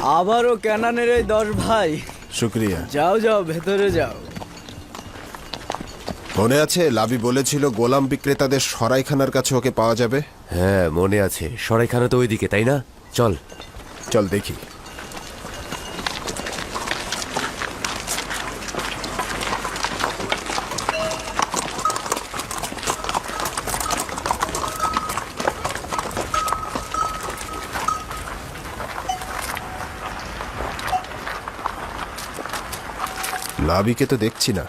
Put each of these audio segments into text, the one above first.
আবারও ক্যানানের এই 10 ভাই। শুক্রিয়া। যাও যাও, ভেতরে যাও। মনে আছে লাবি বলেছিল গোলাম বিক্রেতাদের সরাইখানার কাছে ওকে পাওয়া যাবে? হ্যাঁ মনে আছে, সরাইখানা তো ওইদিকে, তাই না? চল চল দেখি। লাবিকে তো দেখছি না।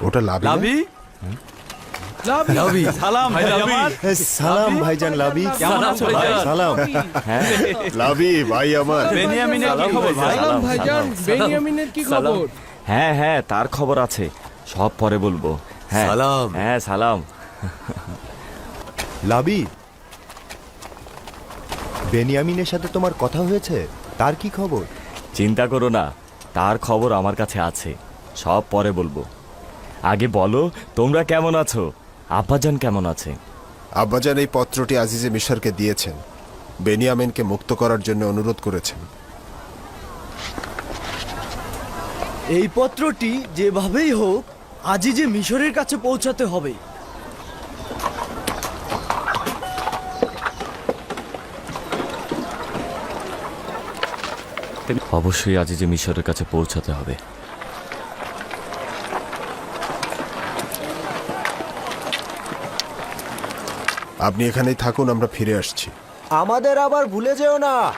ওটা লাবি না? লাবি লাবি সালাম ভাই আমার। সালাম ভাইজান লাবি। কেমন আছো ভাই? সালাম। লাবি ভাই আমার। বেনিয়ামিনের কি খবর ভাই? সালাম ভাইজান, বেনিয়ামিনের কি খবর? হ্যাঁ হ্যাঁ, তার খবর আছে, সব পরে বলবো। হ্যাঁ সালাম। হ্যাঁ সালাম। লাবি, বেনিয়ামিনের সাথে তোমার কথা হয়েছে? তার কি খবর? চিন্তা করো না, তার খবর আমার কাছে আছে, সব পরে বলবো। আগে বলো তোমরা কেমন আছো, আব্বাজান কেমন আছে? আব্বাজান এই পত্রটি আজিজে মিশরকে দিয়েছেন, বেনিয়ামিনকে মুক্ত করার জন্য অনুরোধ করেছেন। এই পত্রটি যেভাবেই হোক আজই যে মিশরের কাছে পৌঁছাতে হবে। অবশ্যই আজ যে মিশরের কাছে পৌঁছাতে হবে। আপনি এখানেই থাকুন, আমরা ফিরে আসছি। আমাদের আবার ভুলে যেও না।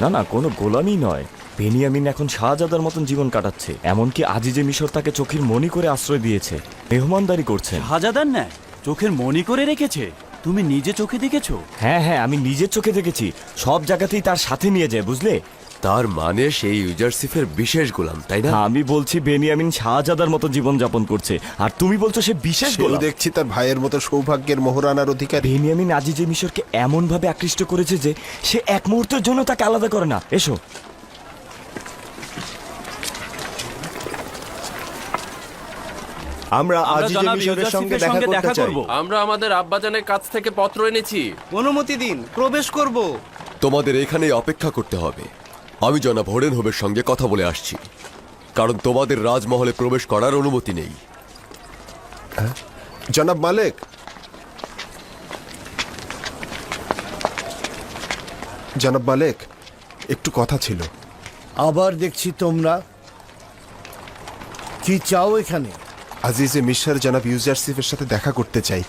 না না, কোনো গোলামি নয়, বেনিয়ামিন এখন শাহজাদার মতন জীবন কাটাচ্ছে। এমনকি আজিজে মিশর তাকে চোখের মনি করে আশ্রয় দিয়েছে, মেহমানদারি করছে। হাজাদার নেয় চোখের মনি করে রেখেছে, তুমি নিজে চোখে দেখেছো? হ্যাঁ হ্যাঁ, আমি নিজের চোখে দেখেছি, সব জায়গাতেই তার সাথে নিয়ে যায়, বুঝলে? তার মানে সেই ইউজারসিফের বিশেষ গোলাম, তাই না? আমি বলছি বেনিয়ামিন শাহজাদার মতো জীবন যাপন করছে, আর তুমি বলছো সে বিশেষ সেও গোলাম। দেখছি তার ভাইয়ের মতো সৌভাগ্যের মোহরানার অধিকারী। বেনিয়ামিন আজিজে মিশরকে এমন ভাবে আকৃষ্ট করেছে যে সে এক মুহূর্তের জন্য তাকে আলাদা করে না। এসো। আমরা আজিজে জনাব মিশরের সঙ্গে ইউজারসিফের দেখা করতে চাই। করব। আমরা আমাদের আব্বাজানের কাছ থেকে পত্র এনেছি। অনুমতি দিন, প্রবেশ করব। তোমাদের এখানেই অপেক্ষা করতে হবে। আমি জনাব হোডেনহোবের সঙ্গে কথা বলে আসছি, কারণ তোমাদের রাজমহলে প্রবেশ করার অনুমতি নেই। জনাব মালেক, জনাব মালেক, একটু কথা ছিল। আবার দেখছি তোমরা কি চাও এখানে? আজিজে মিশর জনাব ইউজারসিফের সাথে দেখা করতে চাই।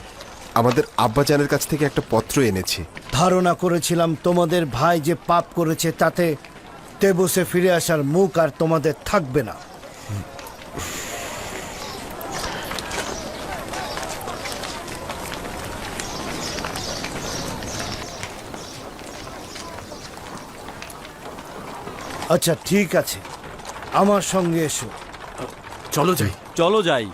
আমাদের আব্বাজানের কাছ থেকে একটা পত্র এনেছি। ধারণা করেছিলাম তোমাদের ভাই যে পাপ করেছে তাতে তেবসে ফিরে আসার মুখ আর তোমাদের থাকবে না। আচ্ছা ঠিক আছে, আমার সঙ্গে এসো। চলো যাই, চলো যাই।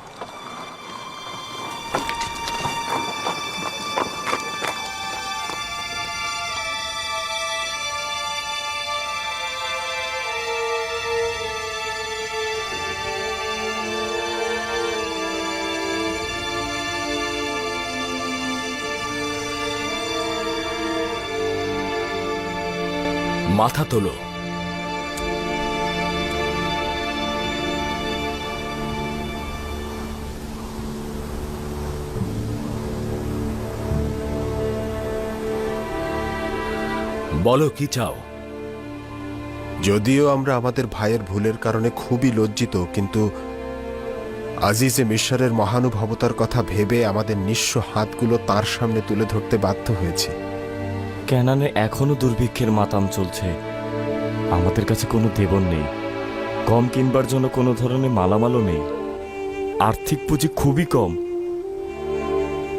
মাথা তোলো। বলো কি চাও? যদিও আমরা আমাদের ভাইয়ের ভুলের কারণে খুবই লজ্জিত, কিন্তু আজিজে মিশরের মহানুভবতার কথা ভেবে আমাদের নিঃস্ব হাতগুলো তার সামনে তুলে ধরতে বাধ্য হয়েছি। ক্যানানে এখনো দুর্ভিক্ষের মাতাম চলছে, আমাদের কাছে কোনো দেবন নেই, কম কিনবার জন্য কোনো ধরনের মালামালও নেই, আর্থিক পুঁজি খুবই কম।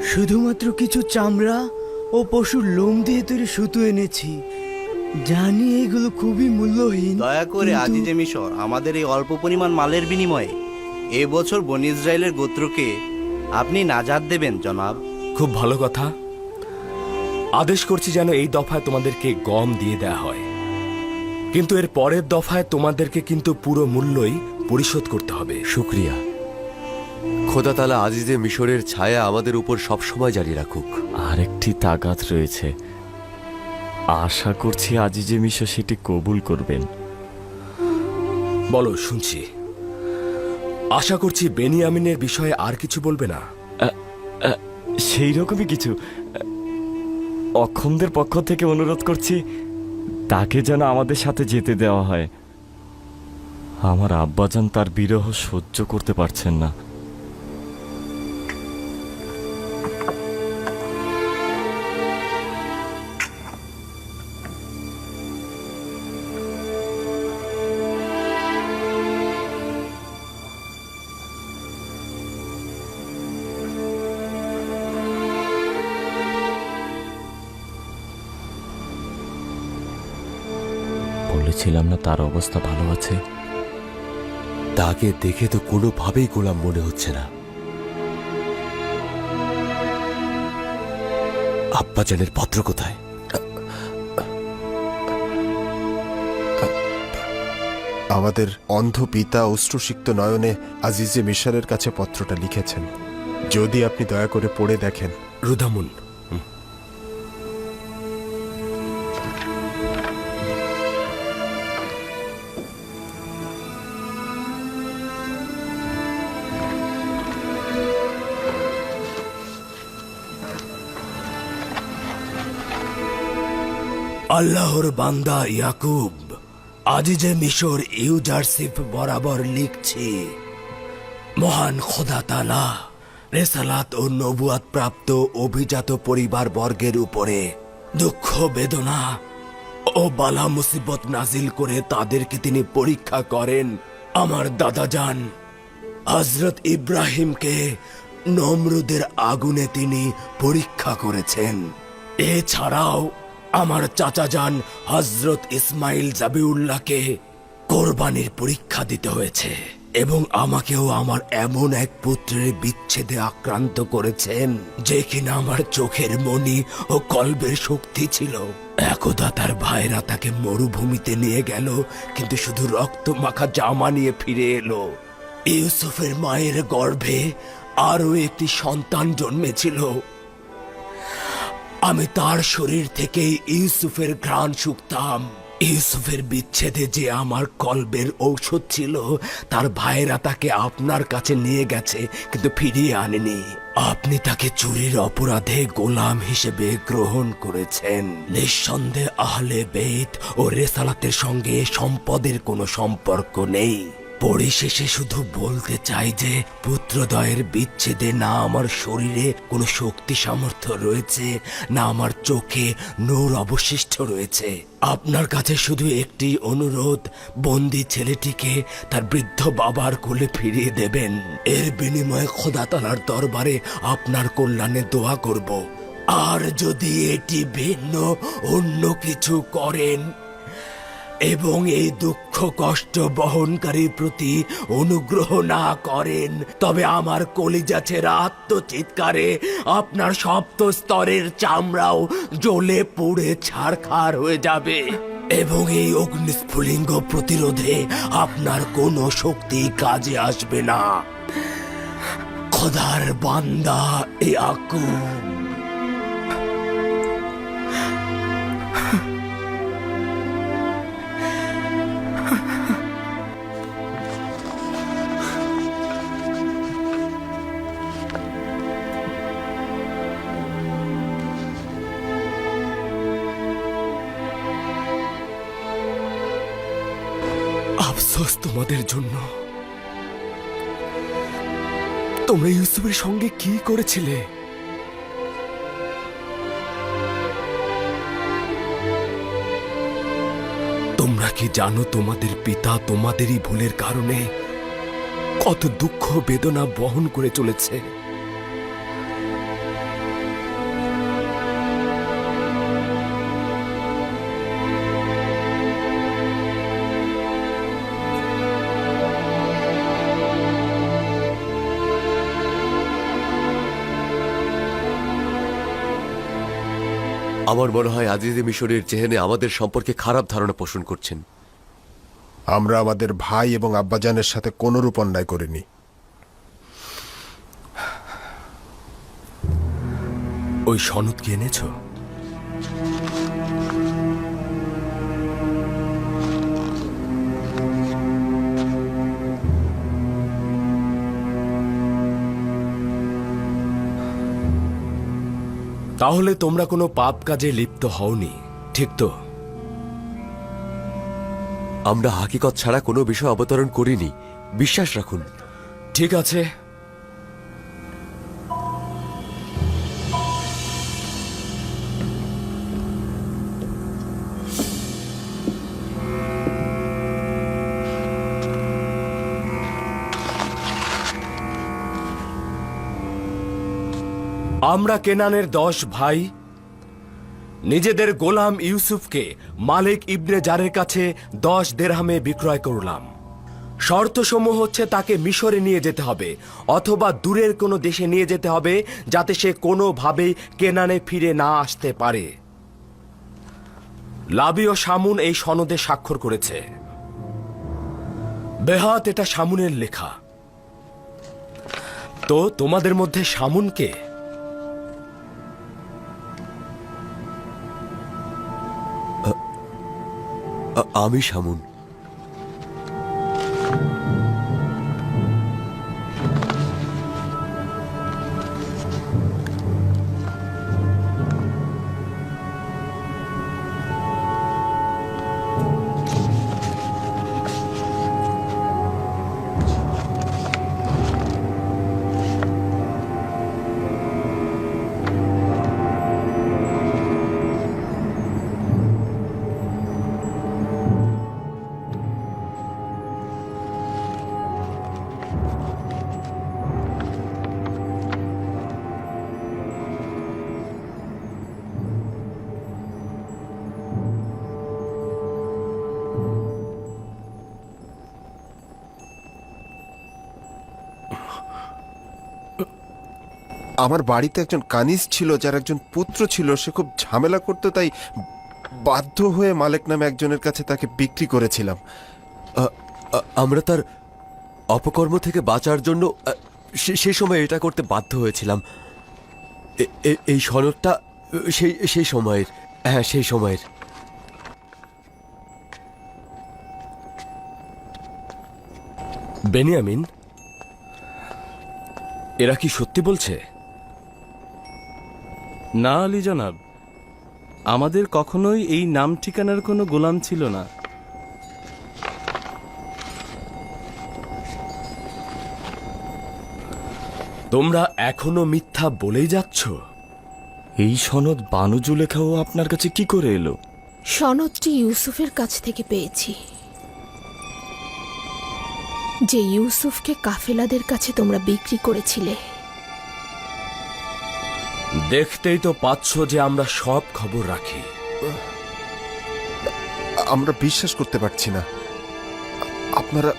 শুধুমাত্র কিছু চামড়া ও পশুর লোম দিয়ে তৈরি সুতো এনেছি। জানি এগুলো খুবই মূল্যহীন। দয়া করে কিন্তু- আজিজে মিশর আমাদের এই অল্প পরিমাণ মালের বিনিময়ে এবছর বনি ইসরায়েলের গোত্রকে আপনি নাজাত দেবেন জনাব। খুব ভালো কথা। আদেশ করছি যেন এই দফায় তোমাদেরকে গম দিয়ে দেয়া হয়, কিন্তু এর পরের দফায় তোমাদেরকে কিন্তু পুরো মূল্যই পরিশোধ করতে হবে। শুক্রিয়া। খোদা তাআলা আজিজে মিশরের ছায়া আমাদের উপর সবসময় জারি রাখুক। আরেকটি তাগাত রয়েছে, আশা করছি আজিজে মিশর সেটি কবুল করবেন। বলো, শুনছি। আশা করছি বেনিয়ামিনের বিষয়ে আর কিছু বলবে না। সেই রকমই কিছু। অক্ষমদের পক্ষ থেকে অনুরোধ করছি তাকে যেন আমাদের সাথে যেতে দেওয়া হয়। আমার আব্বাজান তার বিরহ সহ্য করতে পারছেন না। বলেছিলাম না তার অবস্থা ভালো আছে। তাকে দেখে তো কোনোভাবেই গোলাম মনে হচ্ছে না। আব্বাজানের পত্র কোথায়? আমাদের অন্ধ পিতা অশ্রুসিক্ত নয়নে আজিজে মিশরের কাছে পত্রটা লিখেছেন, যদি আপনি দয়া করে পড়ে দেখেন। রুদামুন, আল্লাহর বান্দা ইয়াকুব, আজিজে মিশর ইউজারশিপ বরাবর লিখছি, মহান খোদা তাআলা রেসালাত ও নবুয়াত প্রাপ্ত অভিজাত পরিবার বর্গের উপরে দুঃখ বেদনা ও বালা মুসিবত নাজিল করে তাদেরকে তিনি পরীক্ষা করেন। আমার দাদাজান হযরত ইব্রাহিমকে নমরুদের আগুনে তিনি পরীক্ষা করেছেন। এছাড়াও আমার চাচাজান হযরত ইসমাইল জাবিউল্লাহকে কোরবানির পরীক্ষা দিতে হয়েছে, এবং আমাকেও আমার এমন এক পুত্রের বিচ্ছেদে আক্রান্ত করেছেন যে কিনা আমার চোখের মণি ও কল্পের শক্তি ছিল। একদা তার ভাইরা তাকে মরুভূমিতে নিয়ে গেল, কিন্তু শুধু রক্ত মাখা জামা নিয়ে ফিরে এলো। ইউসুফের মায়ের গর্ভে আরো একটি সন্তান জন্মেছিল। আমি তার শরীর থেকে ইউসুফের ঘ্রাণ শুঁকতাম। ইউসুফের বিচ্ছেদে যে আমার কলবের ঔষধ ছিল, তার ভাইরা তাকে আপনার কাছে নিয়ে গেছে, কিন্তু ফিরিয়ে আনেনি। আপনি তাকে চুরির অপরাধে গোলাম হিসেবে গ্রহণ করেছেন। নিঃসন্দেহে আহলে বেত ও রেসালাতের সঙ্গে সম্পদের কোনো সম্পর্ক নেই। পরিশেষে শুধু বলতে চাই যে পুত্রদ্বয়ের বিচ্ছেদে না আমার শরীরে কোনো শক্তি সামর্থ্য রয়েছে, না আমার চোখে নূর অবশিষ্ট রয়েছে। আপনার কাছে শুধু একটি অনুরোধ, বন্দি ছেলেটিকে তার বৃদ্ধ বাবার কোলে ফিরিয়ে দেবেন। এর বিনিময়ে খোদা তাআলার দরবারে আপনার কল্যাণে দোয়া করব। আর যদি এটি ভিন্ন অন্য কিছু করেন এবং এই দুঃখ কষ্ট বহনকারীর প্রতি অনুগ্রহ না করেন, তবে আমার কলিজা ছেঁড়া আত্মচিৎকারে আপনার সপ্ত স্তরের চামড়াও জ্বলে পুড়ে ছারখার হয়ে যাবে, এবং এই অগ্নিস্ফুলিঙ্গ প্রতিরোধে আপনার কোনো শক্তি কাজে আসবে না। খোদার বান্দা ইয়াকুব। আফসোস তোমাদের জন্য। তোমরা ইউসুফের সঙ্গে কি করেছিলে? তোমরা কি জানো তোমাদের পিতা তোমাদেরই ভুলের কারণে কত দুঃখ বেদনা বহন করে চলেছে? আমার মনে হয় আজিজে মিশরের জেহেনে আমাদের সম্পর্কে খারাপ ধারণা পোষণ করছেন। আমরা আমাদের ভাই এবং আব্বাজানের সাথে কোনরূপ অন্যায় করিনি। ওই সনদ কি এনেছ? তাহলে তোমরা কোনো পাপ কাজে লিপ্ত হওনি, ঠিক তো? আমরা হাকিকত ছাড়া কোনো বিষয় অবতরণ করিনি, বিশ্বাস রাখুন। ঠিক আছে, আমরা কেনানের 10 ভাই নিজেদের গোলাম ইউসুফকে মালিক ইবনে জারের কাছে 10 দেরহামে বিক্রয় করলাম। শর্তসমূহ হচ্ছে তাকে মিশরে নিয়ে যেতে হবে অথবা দূরের কোনো দেশে নিয়ে যেতে হবে, যাতে সে কোনোভাবেই কেনানে ফিরে না আসতে পারে। লাবি ও শামুন এই সনদে স্বাক্ষর করেছে। বেহাত, এটা শামুনের লেখা। তো তোমাদের মধ্যে শামুনকে? আমি শামুন। আমার বাড়িতে একজন কানিজ ছিল, যার একজন পুত্র ছিল। সে খুব ঝামেলা করতো, তাই বাধ্য হয়ে মালিক নামে একজনের কাছে তাকে বিক্রি করেছিলাম। আমরা তার অপকর্ম থেকে বাঁচার জন্য সে সময় এটা করতে বাধ্য হয়েছিলাম। এই সনদটা সেই সময়ের। হ্যাঁ, সেই সময়ের। বেনিয়ামিন, এরা কি সত্যি বলছে? না আলী জনাব, আমাদের কখনোই এই নাম ঠিকানার কোনো গোলাম ছিল না। তোমরা এখনো মিথ্যা বলেই যাচ্ছ। এই সনদ বানু জুলেখাও আপনার কাছে কি করে এলো? সনদটি ইউসুফের কাছ থেকে পেয়েছি, যে ইউসুফকে কাফেলাদের কাছে তোমরা বিক্রি করেছিলে। দেখতেই তো পাচ্ছ যে আমরা সব খবর রাখি। আমরা বিশ্বাস করতে পারছি না। আপনারা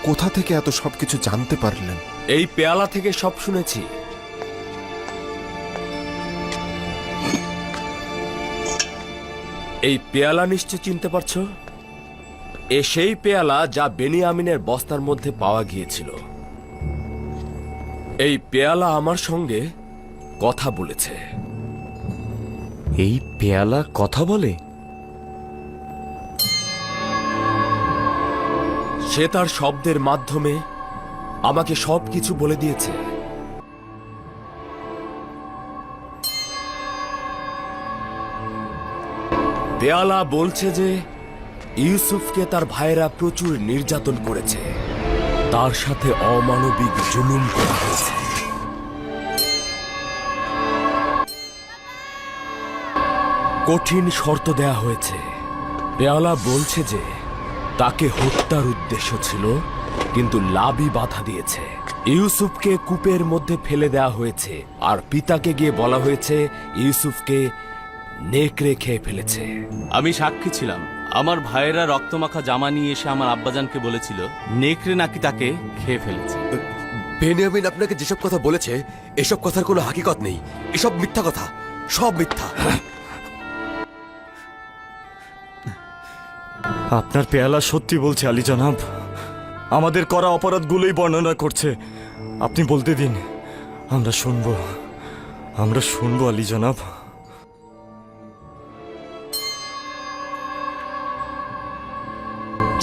কোথা থেকে এত সবকিছু জানতে পারলেন? এই পেয়ালা থেকে সব শুনেছি। এই পেয়ালা নিশ্চয় চিনতে পারছো? সেই পেয়ালা যা বেনিয়ামিনের বস্তার মধ্যে পাওয়া গিয়েছিল। এই পেয়ালা আমার সঙ্গে কথা বলেছে। এই পেয়ালা কথা বলে? সে তার শব্দের মাধ্যমে আমাকে সবকিছু বলে দিয়েছে। পেয়ালা বলছে যে ইউসুফকে তার ভাইয়েরা প্রচুর নির্যাতন করেছে, তার সাথে অমানবিক জুলুম করা হয়েছে। কঠিন শর্ত দেয়া হয়েছে। পেয়ালা বলছে যে তাকে হত্যার উদ্দেশ্য ছিল, কিন্তু লাবি বাধা দিয়েছে। ইউসুফকে কূপের মধ্যে ফেলে দেয়া হয়েছে, আর পিতাকে গিয়ে বলা হয়েছে ইউসুফকে নেকড়ে খেয়ে ফেলেছে। আমি সাক্ষী ছিলাম। আমার ভাইয়েরা রক্তমাখা জামা নিয়ে এসে আমার আব্বাজানকে বলেছিল নেকড়ে নাকি তাকে খেয়ে ফেলেছে। বেনিয়ামিন আপনাকে যেসব কথা বলেছে, এসব কথার কোনো হাকিকত নেই। এসব মিথ্যা কথা, সব মিথ্যা। আপনার পেয়ালা সত্যি বলছে আলী জনাব, আমাদের করা অপরাধগুলোই বর্ণনা করছে। আপনি বলতে দিন, আমরা শুনবো আলী জনাব।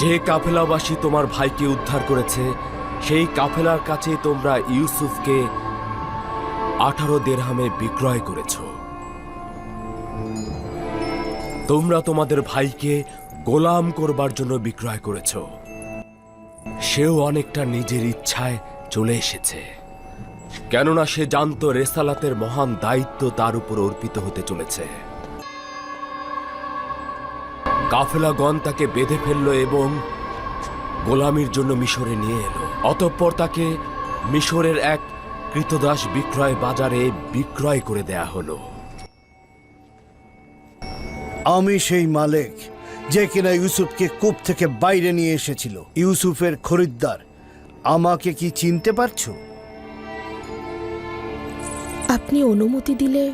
যে কাফেলাবাসী তোমার ভাইকে উদ্ধার করেছে সেই কাফেলার কাছে তোমরা ইউসুফকে 18 দিরহামে বিক্রয় করেছ। তোমরা তোমাদের ভাইকে গোলাম করবার জন্য বিক্রয় করেছ। সেও অনেকটা নিজের ইচ্ছায় চলে এসেছে, কেননা সে জানত রেসালাতের মহান দায়িত্ব তার উপর অর্পিত হতে চলেছে। কাফেলাগণ তাকে বেঁধে ফেলল এবং গোলামির জন্য মিশরে নিয়ে এলো। অতঃপর তাকে মিশরের এক কৃতদাস বিক্রয় বাজারে বিক্রয় করে দেয়া হলো। আমি সেই মালিক যে কিনা ইউসুফকে কূপ থেকে বাইরে নিয়ে এসেছিল, ইউসুফের খরিদ্দার। আমাকে কি চিনতে পারছো? আপনি অনুমতি দিলে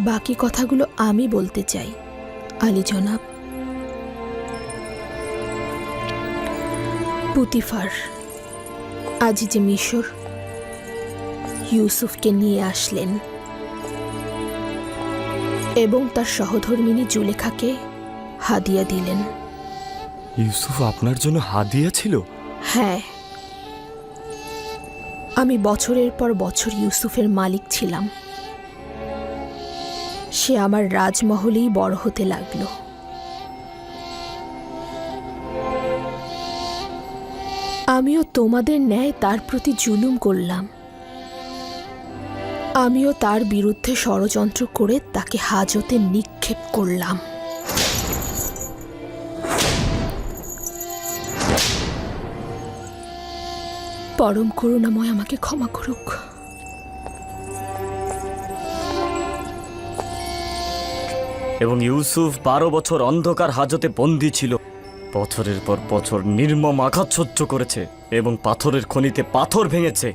বাকি কথাগুলো আমি বলতে চাই আলী জনাব। পুতিফার আজিজে মিশর ইউসুফকে নিয়ে আসলেন এবং তার সহধর্মিণী জুলেখাকে হাদিয়া দিলেন। ইউসুফ আপনার জন্য হাদিয়া ছিল? হ্যাঁ, আমি বছরের পর বছর ইউসুফের মালিক ছিলাম। সে আমার রাজমহলেই বড় হতে লাগলো। আমিও তোমাদের ন্যায় তার প্রতি জুলুম করলাম। আমিও তার বিরুদ্ধে ষড়যন্ত্র করে তাকে হাজতে নিক্ষেপ করলাম। পরম করুণাময় আমাকে ক্ষমা করুক। এবং ইউসুফ 12 বছর অন্ধকার হাজতে বন্দী ছিল, বছরের পর বছর নির্মম আঘাত সহ্য করেছে এবং পাথরের খনিতে পাথর ভেঙেছে।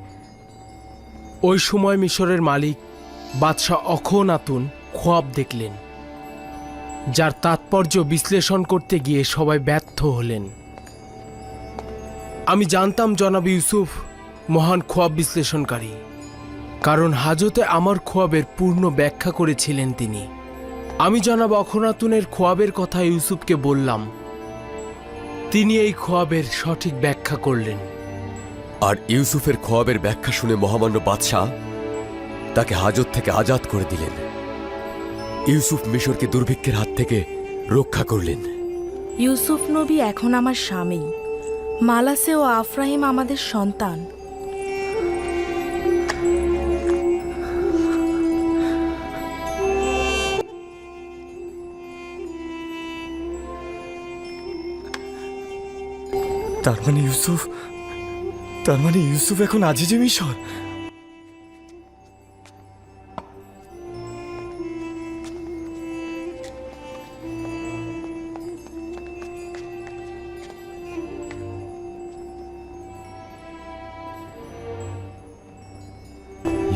ওই সময় মিশরের মালিক বাদশাহ অখনাতুন খোয়াব দেখলেন, যার তাৎপর্য বিশ্লেষণ করতে গিয়ে সবাই ব্যর্থ হলেন। আমি জানতাম জনাব ইউসুফ মহান খোয়াব বিশ্লেষণকারী, কারণ হাজতে আমার খোয়াবের পূর্ণ ব্যাখ্যা করেছিলেন তিনি। আমি জনাব অখনাতুনের খোয়াবের কথা ইউসুফকে বললাম, তিনি এই খোয়াবের সঠিক ব্যাখ্যা করলেন। আর ইউসুফের খোয়াবের ব্যাখ্যা শুনে মহামান্য বাদশাহ তাকে হাজত থেকে আজাদ করে দিলেন। ইউসুফ মিশরকে দুর্ভিক্ষের হাত থেকে রক্ষা করলেন। ইউসুফ নবী এখন আমার স্বামী, মালাসে ও আফরাহিম আমাদের সন্তান। তার মানে ইউসুফ এখন আজিজে মিশর।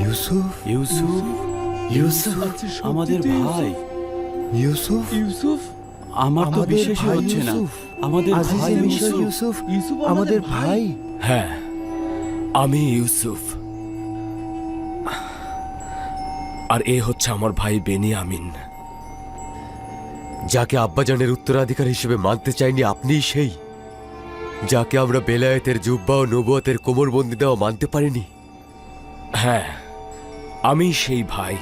ইউসুফ ইউসুফ ইউসুফ আমাদের ভাই। ইউসুফ ইউসুফ আমার তো বিশ্বাসই হচ্ছে না। আমাদের ভাই ইউসুফ আমাদের ভাই। হ্যাঁ, আমি ইউসুফ, আর এ হচ্ছে আমার ভাই বেনিয়ামিন। যাকে আব্বাজানের উত্তরাধিকার হিসেবে মানতে চাইনি আপনিই সেই, যাকে আমরা বেলায়েতের জুব্বা ও নবুয়তের কোমরবন্দি দেওয়া মানতে পারিনি। হ্যাঁ, আমি সেই ভাই।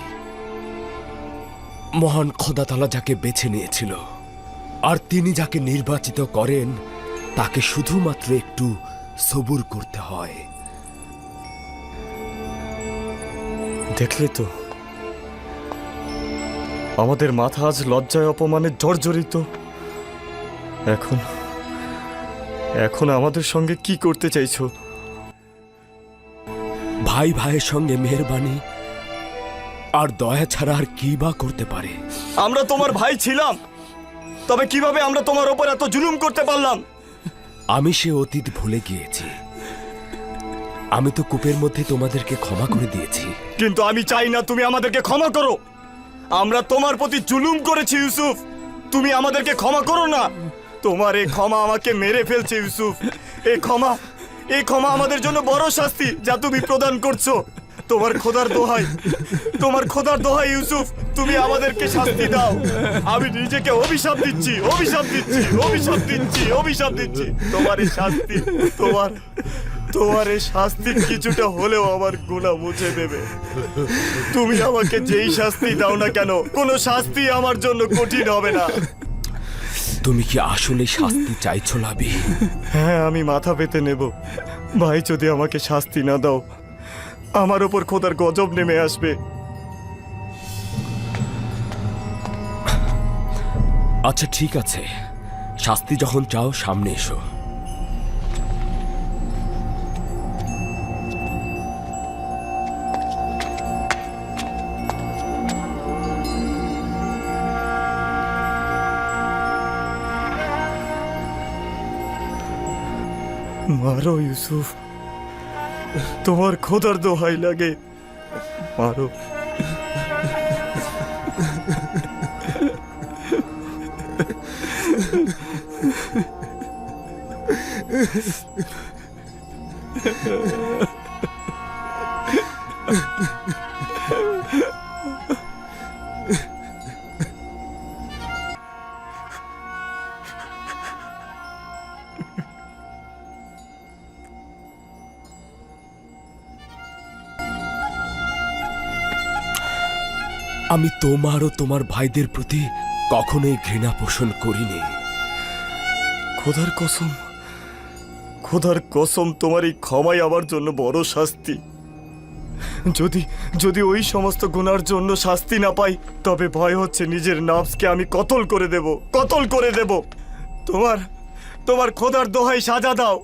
মহান খোদা তাআলা যাকে বেছে নিয়েছিল, আর তিনি যাকে নির্বাচিত করেন তাকে শুধুমাত্র একটু সবুর করতে হয়। দেখলে তো, আমাদের মাথা আজ লজ্জায় অপমানে জর্জরিত। এখন আমাদের সঙ্গে কি করতে চাইছো? ভাই ভাইয়ের সঙ্গে মেহেরবানি আর দয়া ছাড়া আর কি বা করতে পারে? আমরা তোমার ভাই ছিলাম, তবে কিভাবে আমরা তোমার ওপর এত জুলুম করতে পারলাম? আমি সে অতীত ভুলে গিয়েছি। আমি তো কূপের মধ্যে তোমাদেরকে ক্ষমা করে দিয়েছি। কিন্তু আমি চাই না তুমি আমাদেরকে ক্ষমা করো। আমরা তোমার প্রতি জুলুম করেছি ইউসুফ, তুমি আমাদেরকে ক্ষমা করো না। তোমার এই ক্ষমা আমাকে মেরে ফেলছে ইউসুফ। এই ক্ষমা আমাদের জন্য বড় শাস্তি যা তুমি প্রদান করছো। তোমার খোদার দোহাই ইউসুফ, তুমি আমাদেরকে শাস্তি দাও। আমি নিজেকে অভিশাপ দিচ্ছি। তোমার এই শাস্তি কিছুটা হলেও আমার গুনাহ মুছে দেবে। তুমি আমাকে যেই শাস্তি দাও না কেন, কোনো শাস্তি আমার জন্য কঠিন হবে না। তুমি কি আসলে শাস্তি চাইছো লাবি? হ্যাঁ, আমি মাথা পেতে নেব। ভাই, যদি আমাকে শাস্তি না দাও, আমার ওপর খোদার গজব নেমে আসবে। আচ্ছা ঠিক আছে, শাস্তি যখন চাও সামনে এসো। মারো ইউসুফ, তোমার খোদার দোহাই লাগে, মারো। আমি তোমার ও তোমার ভাইদের প্রতি কখনোই ঘৃণা পোষণ করিনি। খোদার কসম, তোমার এই ক্ষমাই আমার জন্য বড় শাস্তি। যদি ওই সমস্ত গুনার জন্য শাস্তি না পাই, তবে ভয় হচ্ছে নিজের নাফসকে আমি কতল করে দেব। তোমার খোদার দোহাই সাজা দাও,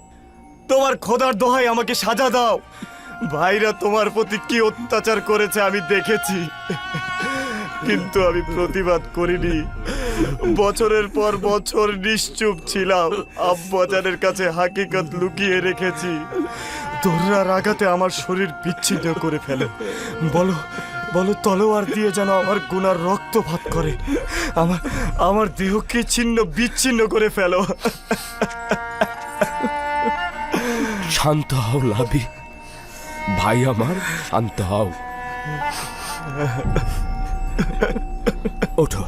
তোমার খোদার দোহাই আমাকে সাজা দাও। ভাইরা তোমার প্রতি কি অত্যাচার করেছে আমি দেখেছি, কিন্তু আমি প্রতিবাদ করিনি। বছরের পর বছর নিশ্চুপ ছিলাম, আব্বাজানের কাছে হাকিকত লুকিয়ে রেখেছি। দোররার আঘাতে আমার শরীর বিচ্ছিন্ন করে ফেলে। বলো তলোয়ার দিয়ে যেন আমার গুনার রক্তপাত করে, আমার দেহকে বিচ্ছিন্ন করে ফেলো। শান্ত হও লাবি, ভাই আমার, শান্ত হও। ওঠো।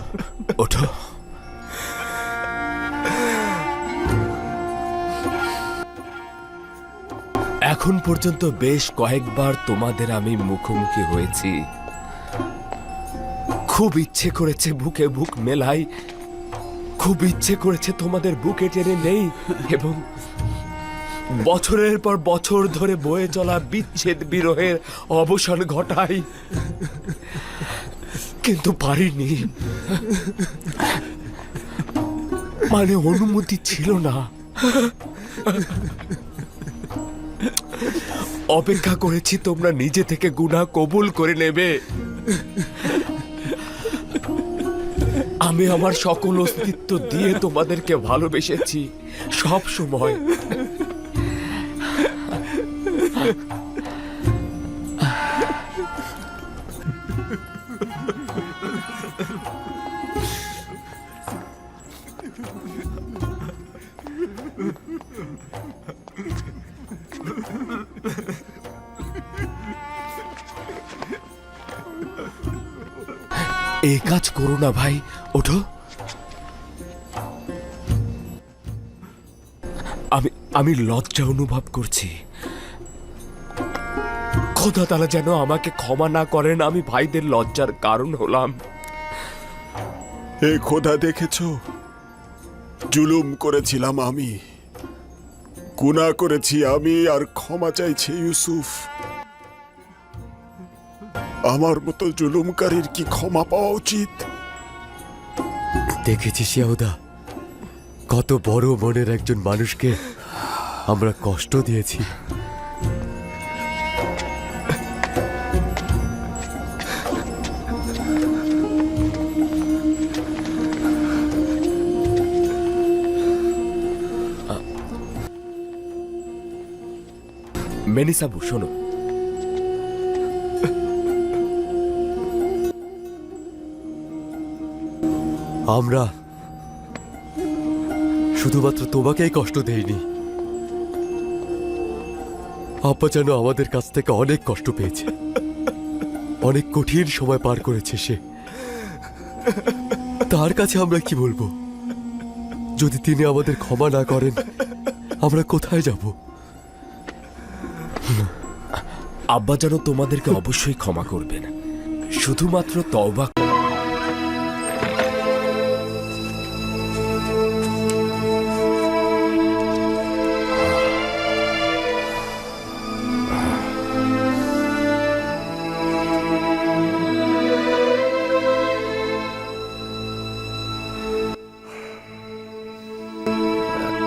এখন পর্যন্ত বেশ কয়েকবার তোমাদের আমি মুখোমুখি হয়েছি। খুব ইচ্ছে করেছে বুকে বুক মেলাই, খুব ইচ্ছে করেছে তোমাদের বুকে টেনে নেই এবং বছরের পর বছর ধরে বয়ে চলা বিচ্ছেদ বিরহের অবসান ঘটাই, কিন্তু পারিনি। মানে অনুমতি ছিল না। অপেক্ষা করেছি তোমরা নিজে থেকে গুনাহ কবুল করে নেবে। আমি আমার সকল অস্তিত্ব দিয়ে তোমাদেরকে ভালোবেসেছি সব সময়। এই কাজ করো না ভাই, ওঠো। আমি লজ্জা অনুভব করছি। খোদা তাআলা যেন আমাকে ক্ষমা না করেন, আমি ভাইদের লজ্জার কারণ হলাম। হে খোদা, দেখেছ, জুলুম করেছিলাম আমি, গুনাহ করেছি আমি, আর ক্ষমা চাইছে ইউসুফ। আমার মতো জুলুমকারীর কি ক্ষমা পাওয়া উচিত? দেখেছিস ইয়াহুদা, কত বড় মনের একজন মানুষকে আমরা কষ্ট দিয়েছি। মেনিসাবু, শোনো, আমরা শুধুমাত্র তোমাকেই কষ্ট দেয়নি, আব্বা যেন আমাদের কাছ থেকে অনেক কষ্ট পেয়েছে, অনেক কঠিন সময় পার করেছে সে। তার কাছে আমরা কি বলবো? যদি তিনি আমাদের ক্ষমা না করেন, আমরা কোথায় যাব? আব্বা যেন তোমাদেরকে অবশ্যই ক্ষমা করবেন, শুধুমাত্র তওবা।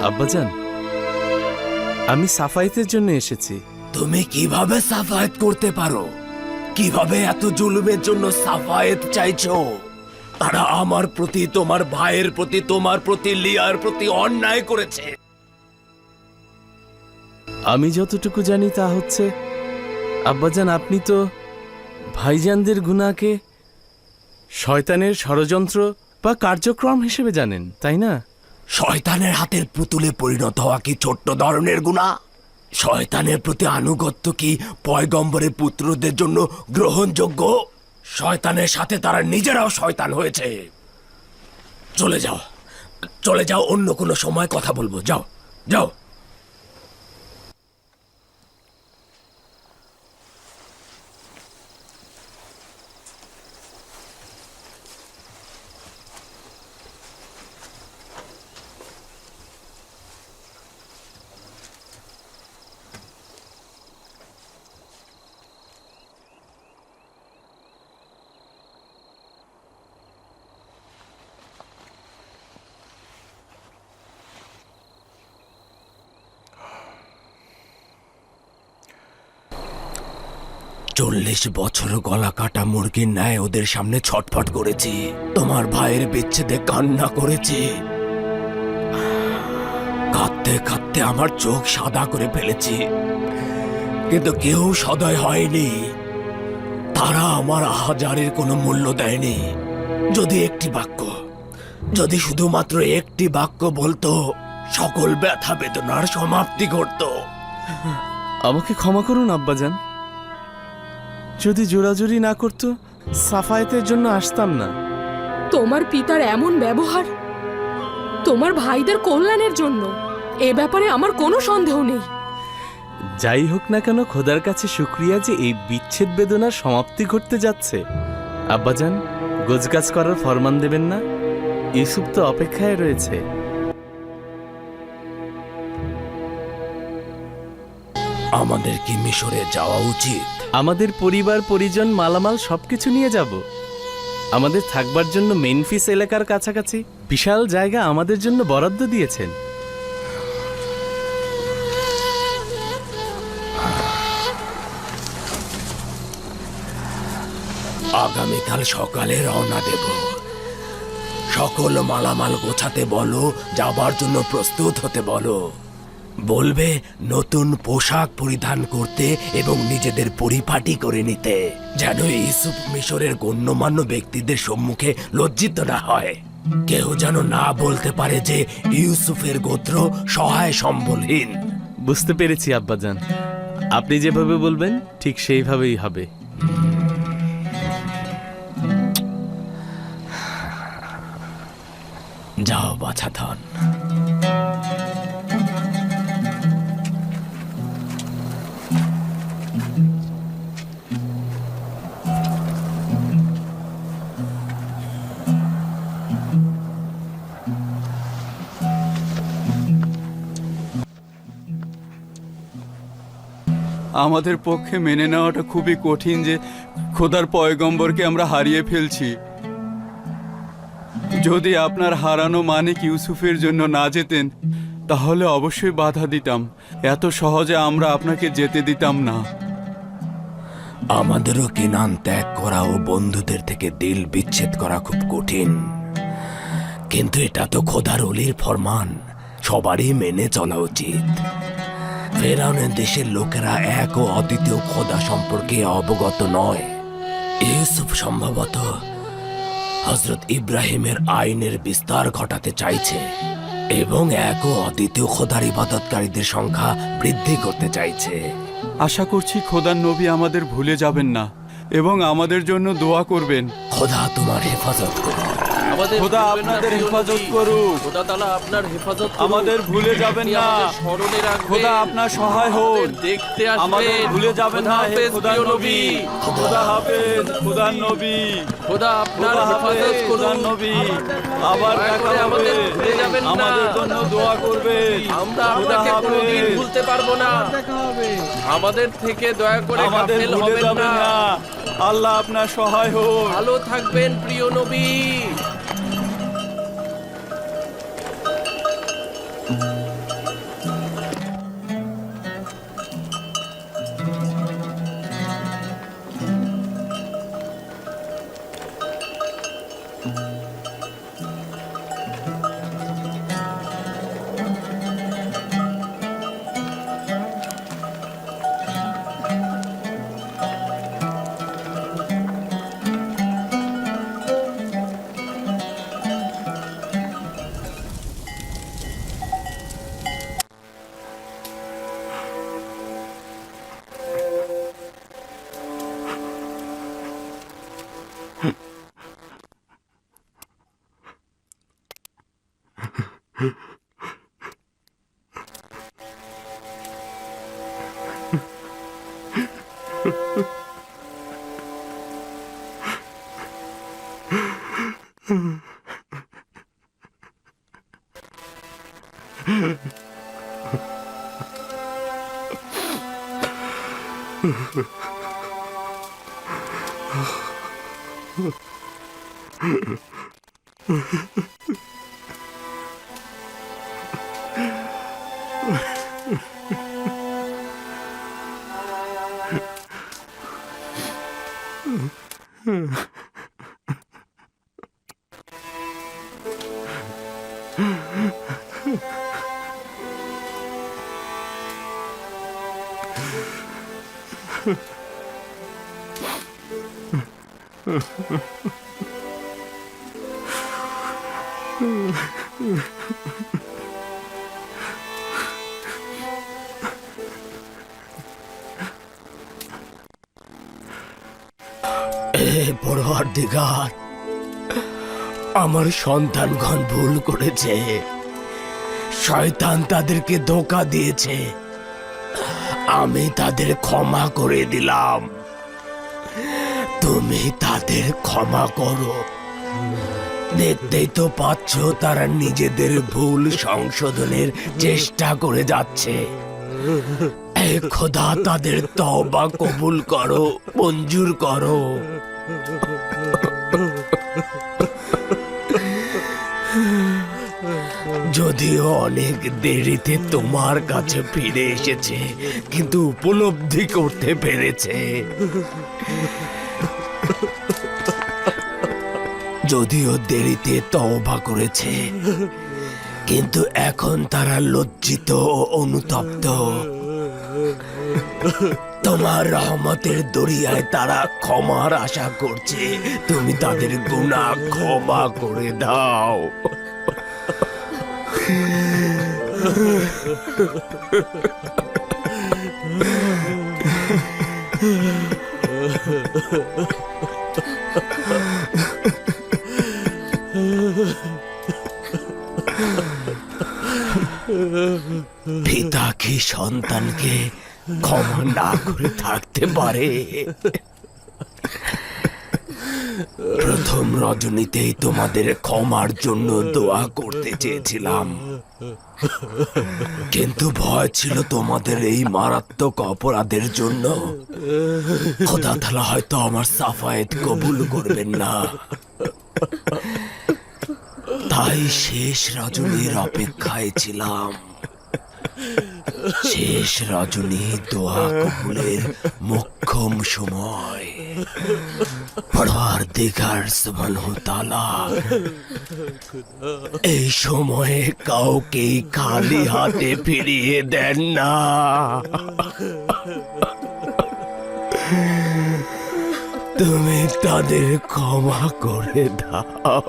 আব্বাজান, আমি সাফাইতের জন্য এসেছি। তুমি কিভাবে সাফায়েত করতে পারো? কিভাবে এত জুলুমের জন্য সাফায়েত চাইছো? তারা আমার প্রতি, তোমার ভাইয়ের প্রতি, তোমার প্রতি, লিয়ার প্রতি অন্যায় করেছে। আমি যতটুকু জানি তা হচ্ছে, আব্বাজান আপনি তো ভাইজানদের গুনাহকে শয়তানের ষড়যন্ত্র বা কার্যক্রম হিসেবে জানেন, তাই না? শয়তানের হাতের পুতুলে পরিণত হওয়া কি ছোট্ট ধরনের গুনাহ? শয়তানের প্রতি আনুগত্য কি পয়গম্বরের পুত্রদের জন্য গ্রহণযোগ্য? শয়তানের সাথে তারা নিজেরাও শয়তান হয়েছে। চলে যাও, চলে যাও, অন্য কোনো সময় কথা বলবো। যাও, যাও। চল্লিশ বছর গলা কাটা মুরগির ন্যায় ওদের সামনে ছটফট করেছি, তোমার ভাইয়ের বিচ্ছেদে কান্না করেছি, কাঁদতে কাঁদতে আমার চোখ সাদা করে ফেলেছি, কিন্তু কেউ সদয় হয়নি। তারা আমার আহাজারের কোনো মূল্য দেয়নি। যদি একটি বাক্য, যদি শুধুমাত্র একটি বাক্য বলতো, সকল ব্যথা বেদনার সমাপ্তি ঘটতো। আমাকে ক্ষমা করুন আব্বাজান, যদি জোরাজুরি না করতো সাফায়েতের জন্য আসতাম না। তোমার পিতার এমন ব্যবহার তোমার ভাইদের কল্যাণের জন্য, এ ব্যাপারে আমার কোনো সন্দেহ নেই। যাই হোক না কেন, খোদার কাছে শুকরিয়া যে এই বিচ্ছেদ বেদনার সমাপ্তি ঘটতে যাচ্ছে। আব্বাজান, গোছগাছ করার ফরমান দেবেন না? ইউসুফ তো অপেক্ষায় রয়েছে। আমাদের কি মিশরে যাওয়া উচিত? আমাদের পরিবার পরিজন মালামাল সবকিছু নিয়ে যাব। আমাদের থাকবার জন্য মেনফিস এলাকার কাছাকাছি বিশাল জায়গা আমাদের জন্য বরাদ্দ দিয়েছেন। আগামীকাল সকালে রওনা দেব। সকল মালামাল গোছাতে বলো, যাবার জন্য প্রস্তুত হতে বলো। বলবে নতুন পোশাক পরিধান করতে এবং নিজেদের পরিপাটি করে নিতে, যেন ইউসুফ মিশরের গণ্যমান্য ব্যক্তিদের সম্মুখে লজ্জিত না হয়। কেউ যেন না বলতে পারে যে ইউসুফের গোত্র সহায় সম্বলহীন। বুঝতে পেরেছি আব্বাজান, আপনি যেভাবে বলবেন ঠিক সেইভাবেই হবে। যাও বাছাধন। আমাদের পক্ষে মেনে নেওয়াটা খুবই কঠিন যে খোদার পয়গম্বরকে আমরা হারিয়ে ফেলছি। যদি আপনার হারানো মানিক ইউসুফের জন্য না যেতেন, তাহলে অবশ্যই বাধা দিতাম। এত সহজে আমরা আপনাকে যেতে দিতাম না। আমাদেরও কেনান ত্যাগ করা ও বন্ধুদের থেকে দিল বিচ্ছেদ করা খুব কঠিন, কিন্তু এটা তো খোদার ওলির ফরমান, সবারই মেনে চলা উচিত। ফেরাউনের দেশের লোকেরা এক ও অদ্বিতীয় খোদা সম্পর্কে অবগত নয়। ইউসুফ সম্ভবত হযরত ইব্রাহিমের আইনের বিস্তার ঘটাতে চাইছে। এবং এক ও অদ্বিতীয় খোদার ইবাদতকারীদের সংখ্যা বৃদ্ধি করতে চাইছে। আশা করছি খোদার নবী আমাদের ভুলে যাবেন না এবং আমাদের জন্য দোয়া করবেন। খোদা তোমার হেফাজত করুন। আমাদের খোদা ভুলবেন না, আপনাদের প্রিয় হেফাজত নবী। করুক। খোদা তাআলা আপনার হেফাজত করুক। আমাদের ভুলে যাবেন আপনি না। আমাদের স্মরণে রাখবেন। খোদা আপনার সহায় হন। আমাদের দেখতে আসবেন। আমাদের ভুলে যাবেন খোদা না হে হাফেজ, খোদার প্রিয় নবী। খোদা হাফেজ খোদার নবী। খোদা আপনার খোদা হেফাজত হাফেজ করুন। খোদার নবী। আবার দয়া দেখা করে হবে। আমাদের ভুলে যাবেন না। আমাদের জন্য দোয়া করবেন। আমরা খোদা আপনাকে কোনোদিন হাফেজ। ভুলতে পারবো না। আমাদের থেকে দয়া করে আমাদের গাফেল ভুলে হবেন যাবেন না। না। আল্লাহ আপনার সহায় হোক। ভালো থাকবেন প্রিয় নবী। পরওয়ারদিগার, আমার সন্তানগণ ভুল করেছে। শয়তান তাদেরকে ধোঁকা দিয়েছে। আমি তাদের ক্ষমা করে দিলাম। তুমি তাদের ক্ষমা করো। দেখতেই তো পাচ্ছ তারা নিজেদের ভুল সংশোধনের চেষ্টা করে যাচ্ছে। এ খোদা, তাদের তওবা কবুল করো, মঞ্জুর করো। যদিও অনেক দেরিতে তোমার কাছে ফিরে এসেছে, কিন্তু উপলব্ধি করতে পেরেছে। যদিও দেরিতে তওবা করেছে, কিন্তু এখন তারা লজ্জিত ও অনুতপ্ত। তোমার রহমতের দরিয়ায় তারা ক্ষমার আশা করছে। তুমি তাদের গুনাহ ক্ষমা করে দাও। পিতা কি সন্তানকে ক্ষমা না করে থাকতে পারে? প্রথম রজনীতেই তোমাদের ক্ষমার জন্য দোয়া করতে চেয়েছিলাম, কিন্তু ভয় ছিল তোমাদের এই মারাত্মক অপরাধের জন্য খোদা তাআলা হয়তো আমার সাফায়েত কবুল করবেন না। তাই শেষ রজনীর অপেক্ষায় ছিলাম। শেষ রজনী দোয়া কবুলের মোক্ষম সময়। পরওয়ারদিগার সুবহানাহু তাআলা এই সময়ে কাউকে খালি হাতে ফিরিয়ে দেন না। তুমি তাদের ক্ষমা করে দাও।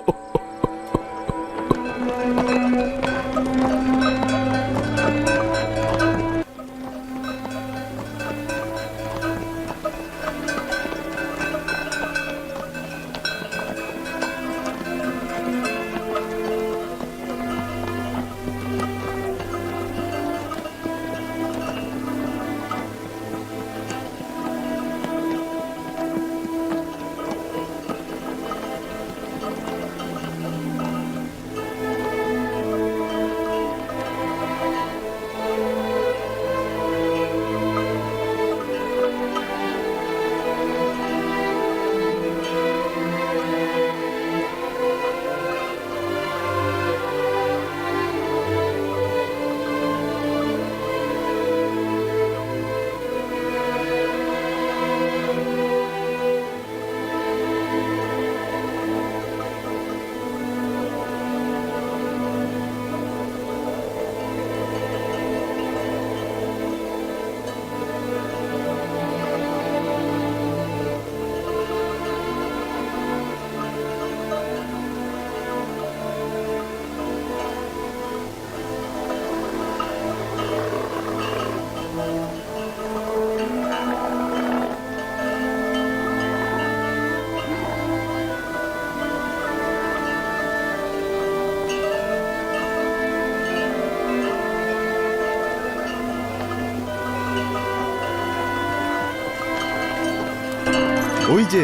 ওই যে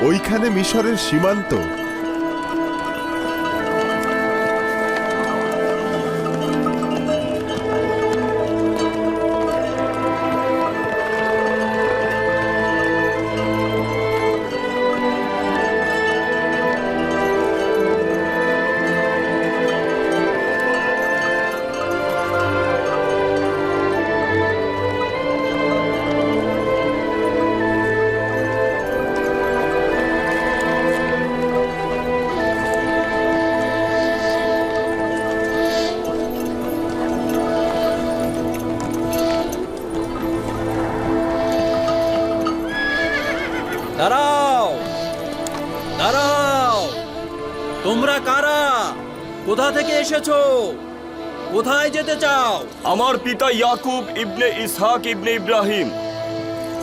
ওইখানে মিশরের সীমান্ত। দাঁড়াও, দাঁড়াও, তোমরা কারা? কোথা থেকে এসেছো? কোথায় যেতে চাও? আমার পিতা ইয়াকুব ইবনে ইসহাক ইবনে ইব্রাহিম,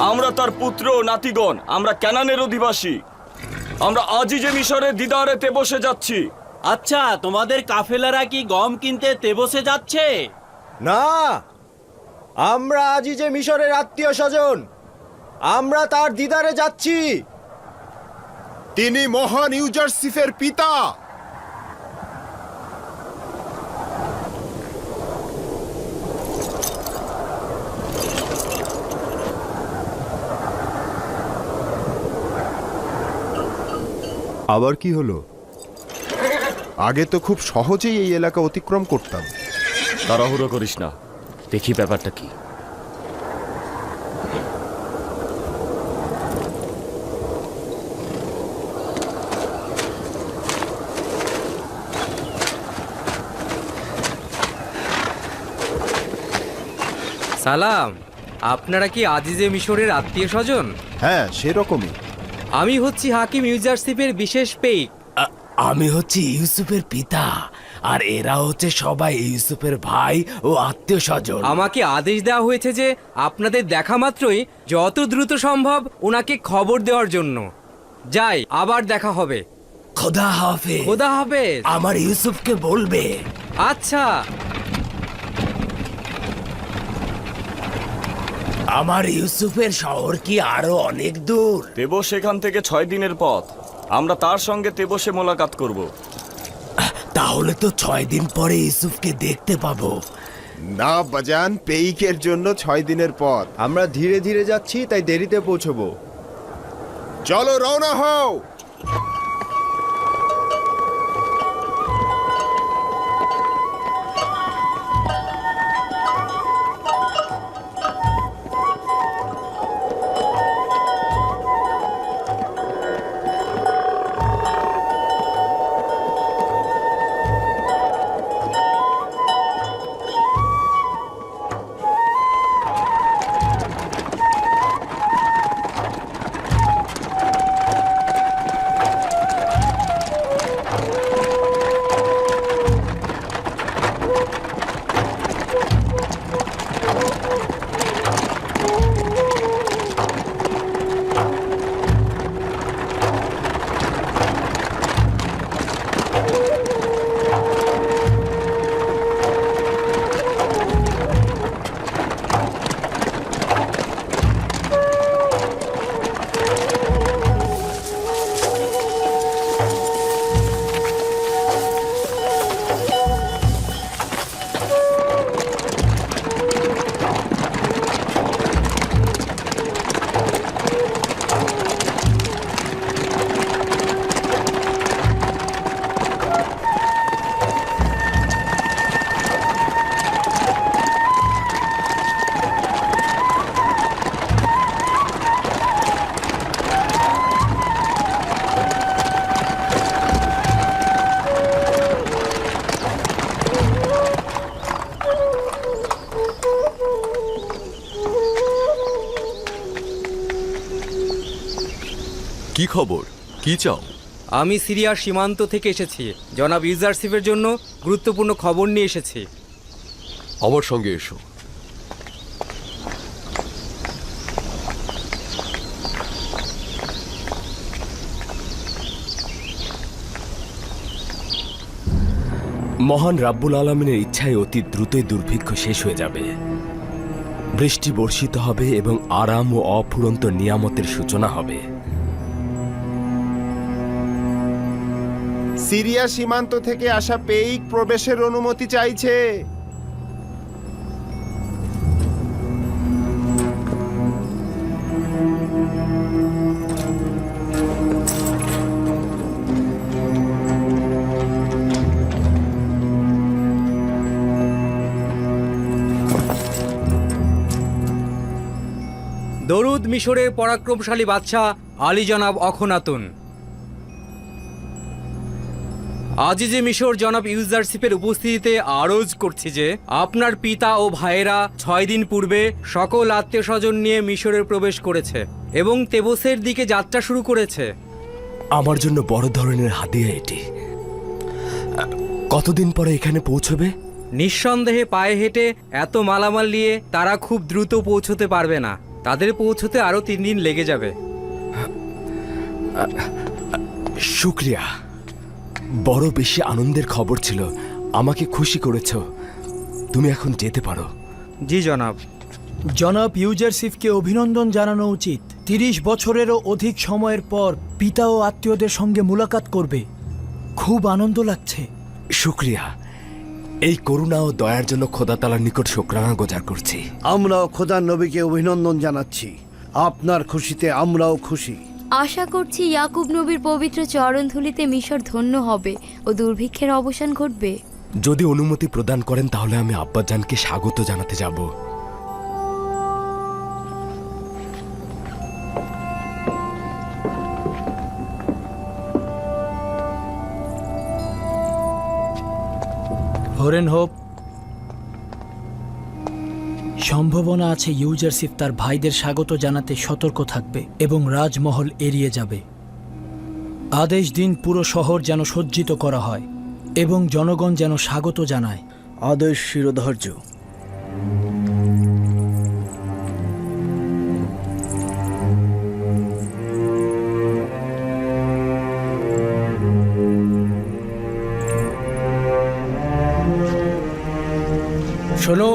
আমরা তার পুত্র ও নাতিগণ, আমরা কানানের অধিবাসী। আমরা আজই যে মিশরের দিদারে তেবসে যাচ্ছি। আচ্ছা, তোমাদের কাফেলারা কি গম কিনতে তেবসে যাচ্ছে? না, আমরা আজই যে মিশরের আত্মীয় স্বজন, আমরা তার দিদারে যাচ্ছি। তিনি মহান ইউজারসিফের পিতা। আবার কি হলো? আগে তো খুব সহজেই এই এলাকা অতিক্রম করতাম। তাড়াহুড়ো করিস না, দেখি ব্যাপারটা কি। সালাম, আপনারা কি আজিজে মিশরের আত্মীয় স্বজন? হ্যাঁ, সেরকমই। আমি হচ্ছি হাকিম ইউজারশিপের বিশেষ পেইক। আমি হচ্ছি ইউসুফের পিতা, আর এরা হচ্ছে সবাই ইউসুফের ভাই ও আত্মীয় স্বজন। আমাকে আদেশ দেওয়া হয়েছে যে আপনাদের দেখা মাত্রই যত দ্রুত সম্ভব ওনাকে খবর দেওয়ার জন্য। যাই, আবার দেখা হবে। খোদা হাফেজ। খোদা হাফেজ। আমার ইউসুফকে বলবে। আচ্ছা। আমার ইউসুফের শহর কি আরো অনেক দূর? তেবস এখান থেকে 6 দিনের পথ। আমরা তার সঙ্গে তেবসে মোলাকাত করব। তাহলে তো 6 দিন পরে ইউসুফকে দেখতে পাবো। না বাজান, পেইকের জন্য 6 দিনের পথ। আমরা ধীরে ধীরে যাচ্ছি, তাই দেরিতে পৌঁছবো। চলো, রওনা হও। কি খবর? কি চাও? আমি সিরিয়ার সীমান্ত থেকে এসেছি। জনাব ইউজারশিপের জন্য গুরুত্বপূর্ণ খবর নিয়ে এসেছি। আমার সঙ্গে এসো। মহান রাব্বুল আলমিনের ইচ্ছায় অতি দ্রুতই দুর্ভিক্ষ শেষ হয়ে যাবে। বৃষ্টি বর্ষিত হবে এবং আরাম ও অফুরন্ত নিয়ামতের সূচনা হবে। সিরিয়া সীমান্ত থেকে আসা পেইক প্রবেশের অনুমতি চাইছে। দরুদ মিশরের পরাক্রমশালী বাদশাহ আলী জনাব অখনাতুন। আজিজে মিশর জনাব ইউজারশিপের উপস্থিতিতে আরজ করছি যে আপনার পিতা ও ভাইয়েরা 6 দিন পূর্বে সকল আত্মীয় স্বজন নিয়ে মিশরে প্রবেশ করেছে এবং তেবসের দিকে যাত্রা শুরু করেছে। আমার জন্য বড় ধরনের হাদিয়া এটি। কতদিন পরে এখানে পৌঁছবে? নিঃসন্দেহে পায়ে হেঁটে এত মালামাল নিয়ে তারা খুব দ্রুত পৌঁছতে পারবে না। তাদের পৌঁছতে আরও 3 দিন লেগে যাবে। শুক্রিয়া, বড় বেশি আনন্দের খবর ছিল। আমাকে খুশি করেছ। তুমি এখন যেতে পারো। জি জনাব। জনাব ইউজারশিপকে অভিনন্দন জানানো উচিত। 30 বছরেরও অধিক সময়ের পর পিতা ও আত্মীয়দের সঙ্গে মুলাকাত করবে। খুব আনন্দ লাগছে। শুক্রিয়া। এই করুণা ও দয়ার জন্য খোদা তাআলার নিকট শুকরানা গোজার করছি। আমরাও খোদার নবীকে অভিনন্দন জানাচ্ছি। আপনার খুশিতে আমরাও খুশি। আশা করছি ইয়াকুব নবীর পবিত্র চরণধুলিতে মিশর ধন্য হবে ও দুর্ভিক্ষের অবসান ঘটবে। যদি অনুমতি প্রদান করেন তাহলে আমি আব্বাজানকে স্বাগত জানাতে যাব। হরেন হোপ, সম্ভাবনা আছে ইউজারশিপ তার ভাইদের স্বাগত জানাতে সতর্ক থাকবে এবং রাজমহল এড়িয়ে যাবে। আদেশ দিন পুরো শহর যেন সজ্জিত করা হয় এবং জনগণ যেন স্বাগত জানায়। আদেশ শিরোধার্য। শোনো,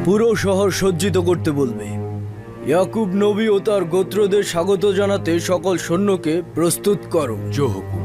পুরো শহর সজ্জিত করতে বলবে। ইয়াকুব নবী ও তার গোত্রদের স্বাগত জানাতে সকল সৈন্যকে প্রস্তুত করো। জো হুকুম।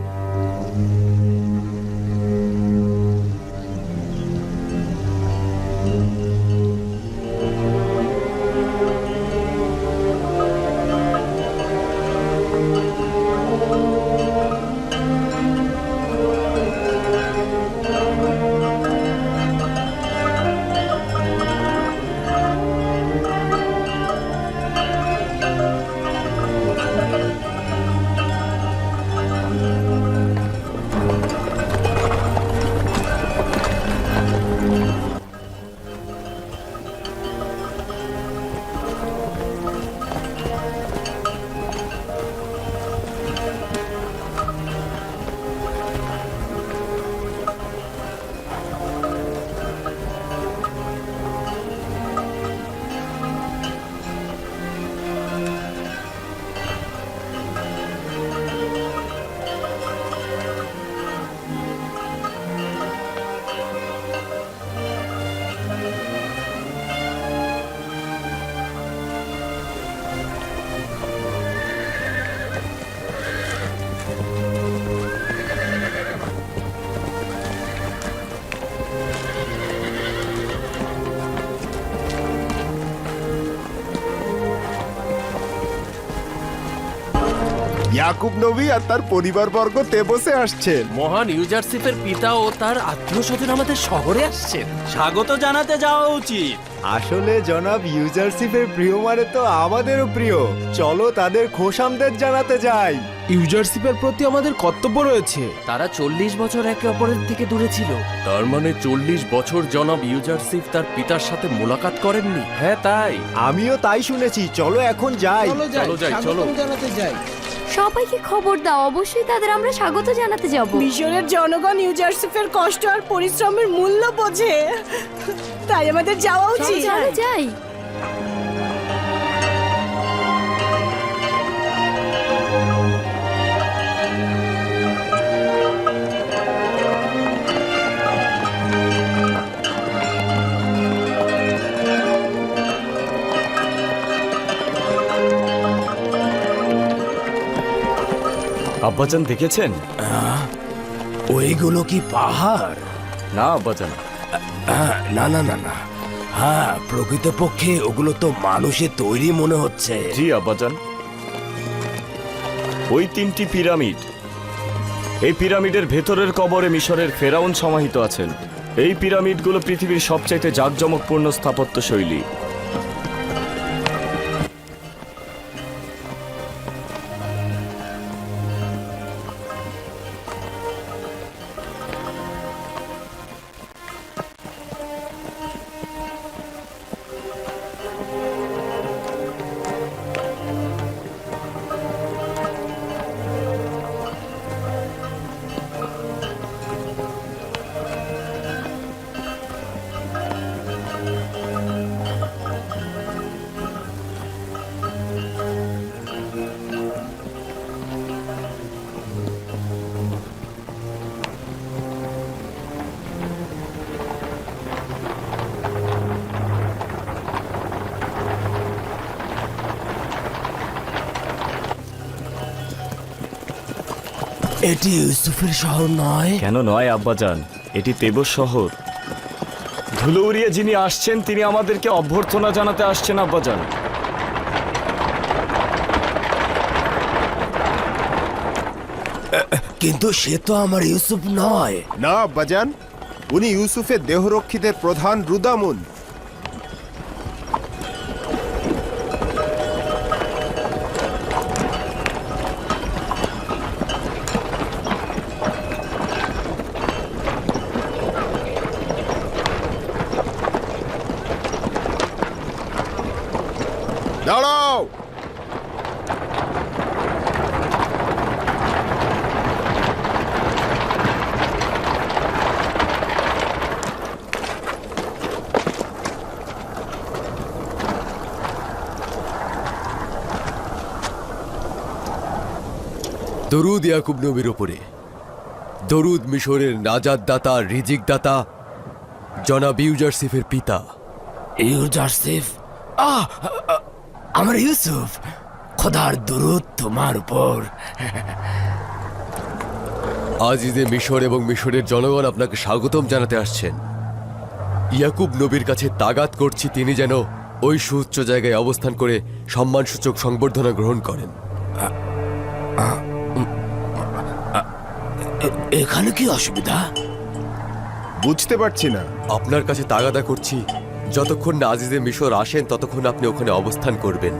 ইয়াকুব নবী আর তার পরিবারবর্গ তেবসে আসছেন। মহান ইউজারশিপের পিতা ও তার আত্মীয় স্বজন আমাদের শহরে আসছেন। স্বাগত জানাতে যাওয়া উচিত। আসলে জনাব ইউজারশিপের প্রিয় মানে তো আমাদেরও প্রিয়। চলো তাদের খোশামদের জানাতে যাই। ইউজারশিপের প্রতি আমাদের কর্তব্য রয়েছে। তারা 40 বছর একে অপরের থেকে দূরে ছিল। তার মানে 40 বছর জনাব ইউজারশিপ তার পিতার সাথে মোলাকাত করেননি? হ্যাঁ তাই। আমিও তাই শুনেছি। চলো এখন যাই। চলো। জানাতে যাই। সবাইকে খবর দাও, অবশ্যই তাদের আমরা স্বাগত জানাতে যাব। মিশরের জনগণ ইউজারশিপের কষ্ট আর পরিশ্রমের মূল্য বোঝে, তাই আমাদের যাওয়া উচিত। চলো যাই। আব্বাজান দেখেছেন? ওইগুলো কি পাহাড়? না আব্বাজান। না না না না, হ্যাঁ প্রকৃতপক্ষে ওগুলো তো মানুষের তৈরি মনে হচ্ছে। জি আব্বাজান, ওই 3টি পিরামিড। এই পিরামিডের ভেতরের কবরে মিশরের ফেরাউন সমাহিত আছেন। এই পিরামিডগুলো পৃথিবীর সবচাইতে জাঁকজমকপূর্ণ স্থাপত্য শৈলী। এটি ইউসুফের শহর নয়? কেন নয় আব্বাজান, এটি তেবস শহর। ধুলো উড়িয়ে যিনি আসছেন তিনি আমাদেরকে অভ্যর্থনা জানাতে আসছেন আব্বাজান। কিন্তু সে তো আমার ইউসুফ নয়। না আব্বাজান, উনি ইউসুফের দেহরক্ষীদের প্রধান রুদামুন। দাঁড়াও! দরুদ ইয়াকুব নবীর ওপরে, দরুদ মিশরের নাজাত দাতা, রিজিক দাতা, জনাব ইউজারসিফের পিতা। ইউজারসিফ? আমার ইউসুফ, খোদার দরুদ তোমার উপর। আজিজে মিশর এবং মিশরের জনগণ আপনাকে স্বাগতম জানাতে আসছেন। ইয়াকুব নবীর কাছে তাগাত করছি তিনি যেন ওই সুউচ্চ জায়গায় অবস্থান করে সম্মানসূচক সংবর্ধনা গ্রহণ করেন। এখানে কি অসুবিধা? বুঝতে পারছি না। আপনার কাছে তাগাদা করছি, যতক্ষণ না আজিজে মিশর আসেন ততক্ষণ আপনি ওখানে অবস্থান করবেন।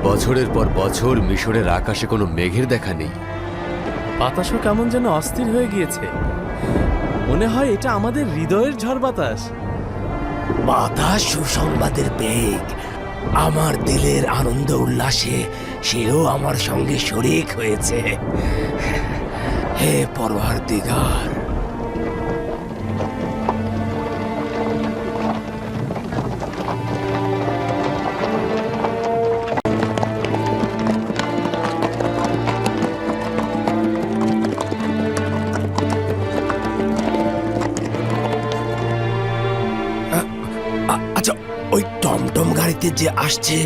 বছরের পর বছর মিশরের আকাশে কোনো মেঘের দেখা নেই। বাতাসও কেমন যেন অস্থির হয়ে গিয়েছে। মনে হয় এটা আমাদের হৃদয়ের ঝড় বাতাস। বাতাস সুসংবাদের বেগ। আমার দিলের আনন্দ উল্লাসে সেও আমার সঙ্গে শরিক হয়েছে। হে পরওয়ারদিগার, ওই টমটম গাড়িতে যে আসছে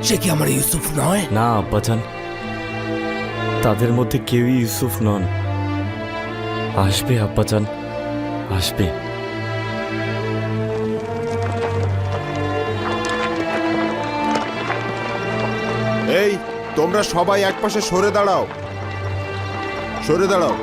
সে কি আমার ইউসুফ নয়? না আব্বাজান, তাদের মধ্যে কেউই ইউসুফ নন। আসবে আব্বাজান, আসবে। এই, তোমরা সবাই একপাশে সরে দাঁড়াও। সরে দাঁড়াও।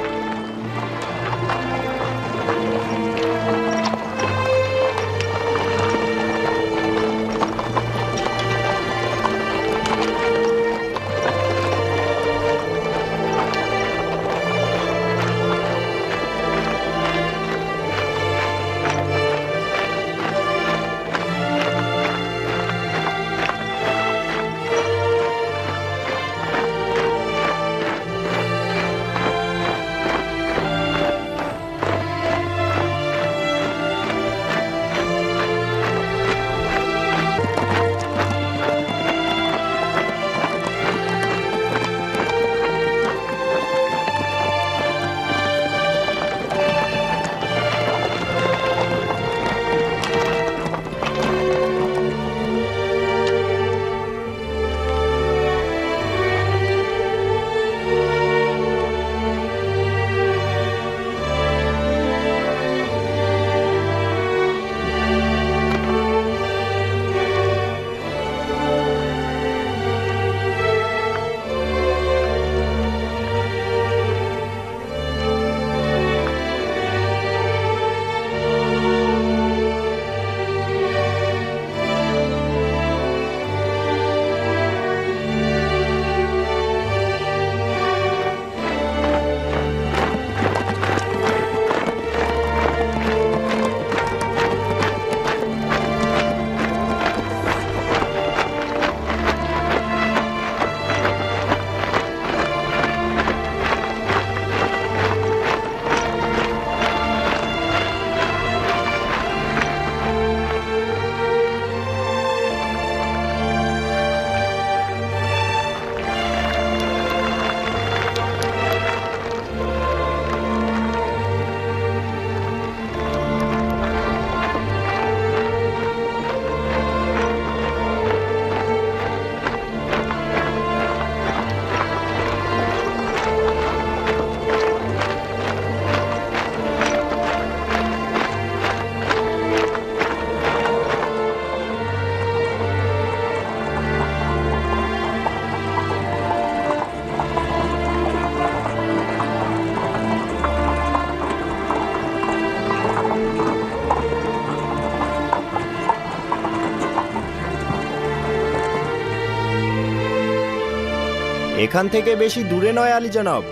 এখান থেকে বেশি দূরে নয় আলী জনাব।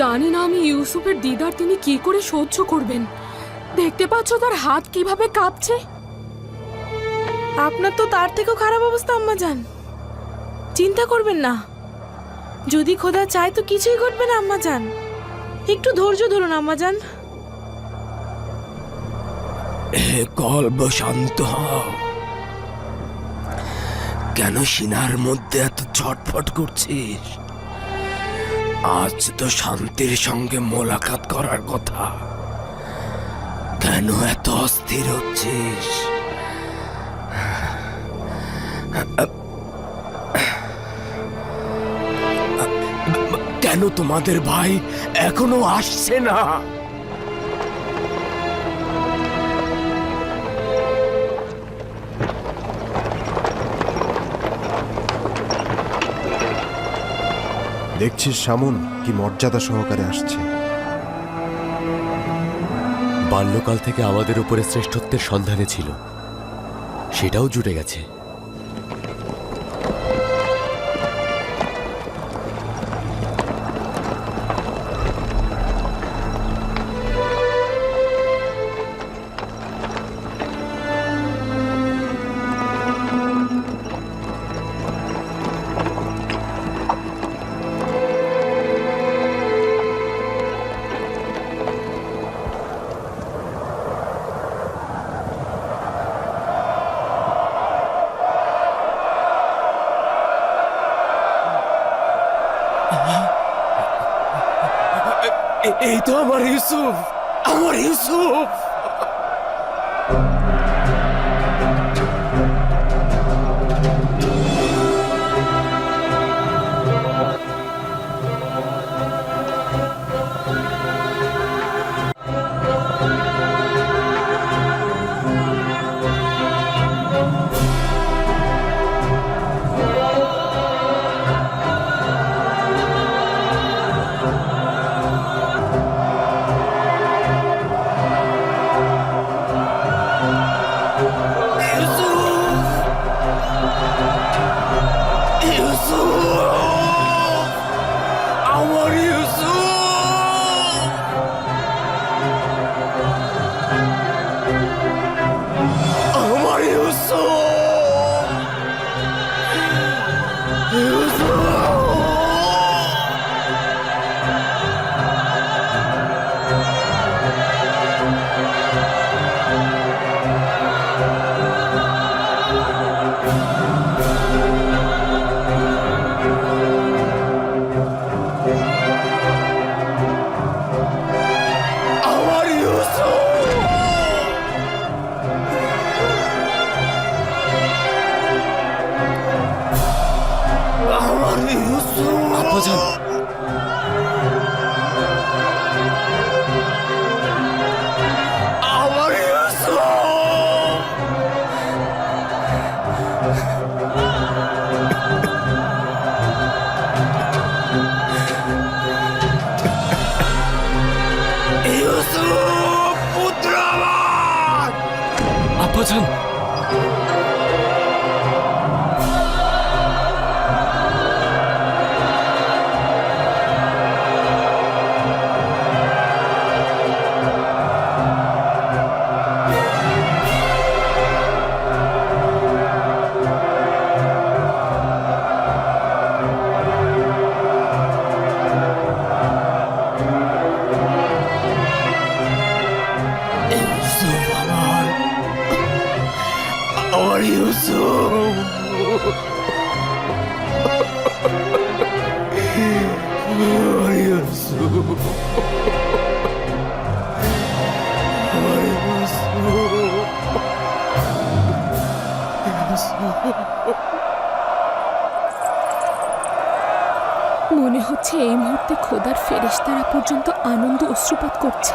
জানি না আমি ইউসুফের দিদার তিনি কি করে সহ্য করবেন। দেখতে পাচ্ছ তার হাত কিভাবে কাঁপছে। আপনার তো তার থেকেও খারাপ অবস্থা আম্মাজান। চিন্তা করবেন না, যদি খোদা চায় তো কিছুই ঘটবে না আম্মাজান। একটু ধৈর্য ধরুন আম্মাজান। কলব শান্ত হও। কেন সিনার মধ্যে এত ছটফট করছিস? আজ তো শান্তির সঙ্গে মোলাকাত করার কথা, কেন এত অস্থির হচ্ছিস? কেন তোমাদের ভাই এখনো আসছে না? দেখছিস শামুন কি মর্যাদা সহকারে আসছে। বাল্যকাল থেকে আমাদের উপরে শ্রেষ্ঠত্বের সন্ধানে ছিল, সেটাও জুটে গেছে। এই তো আমার ইউসুফ, আমার ইউসুফ। আব্বাজান, আমার ইউসুফ, ইউসুফ পুত্র আমার। আব্বাজান, ইউসুফ আমার, আমার ইউসুফ, আমার ইউসুফ, আমার মনে হচ্ছে এই মুহূর্তে খোদার ফেরেশতারা পর্যন্ত আনন্দ অশ্রুপাত করছে।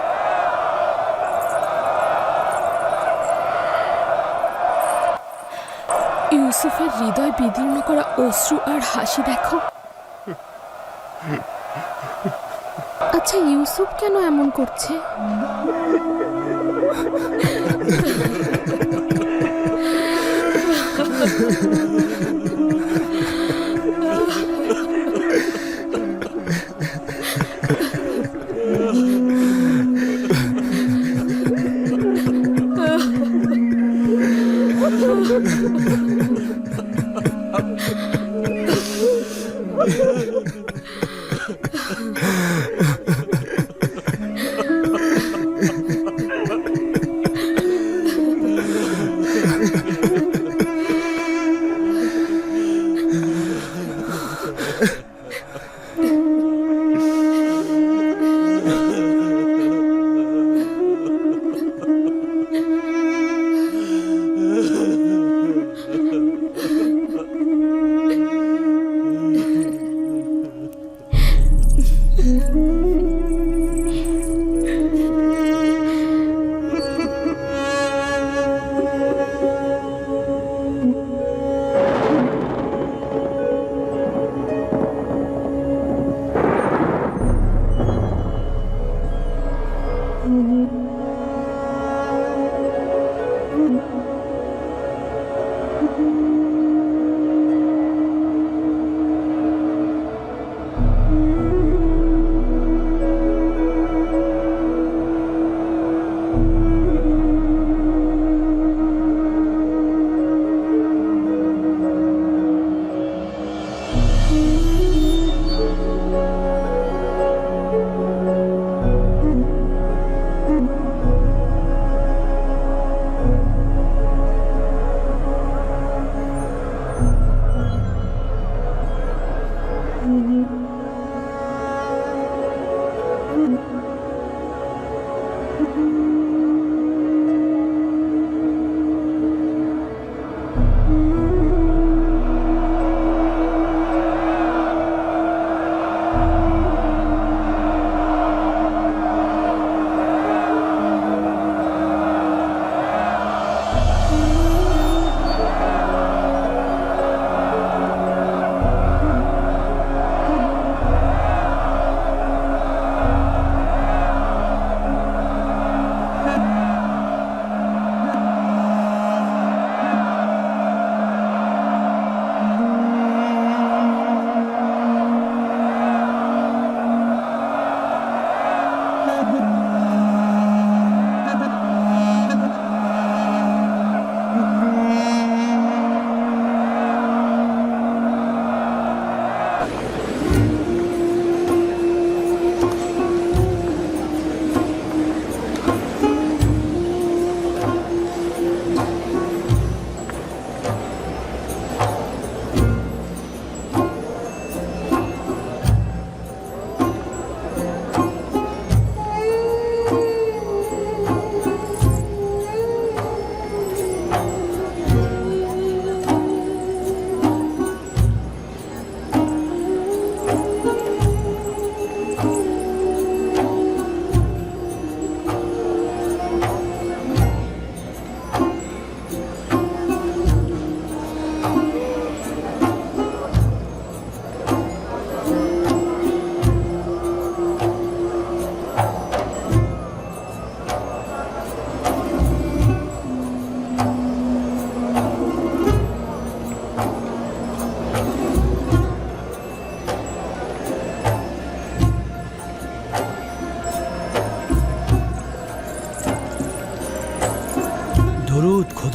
ইউসুফের হৃদয় বিদীর্ণ করা অশ্রু আর হাসি দেখো। আচ্ছা, ইউসুফ কেন এমন করছে?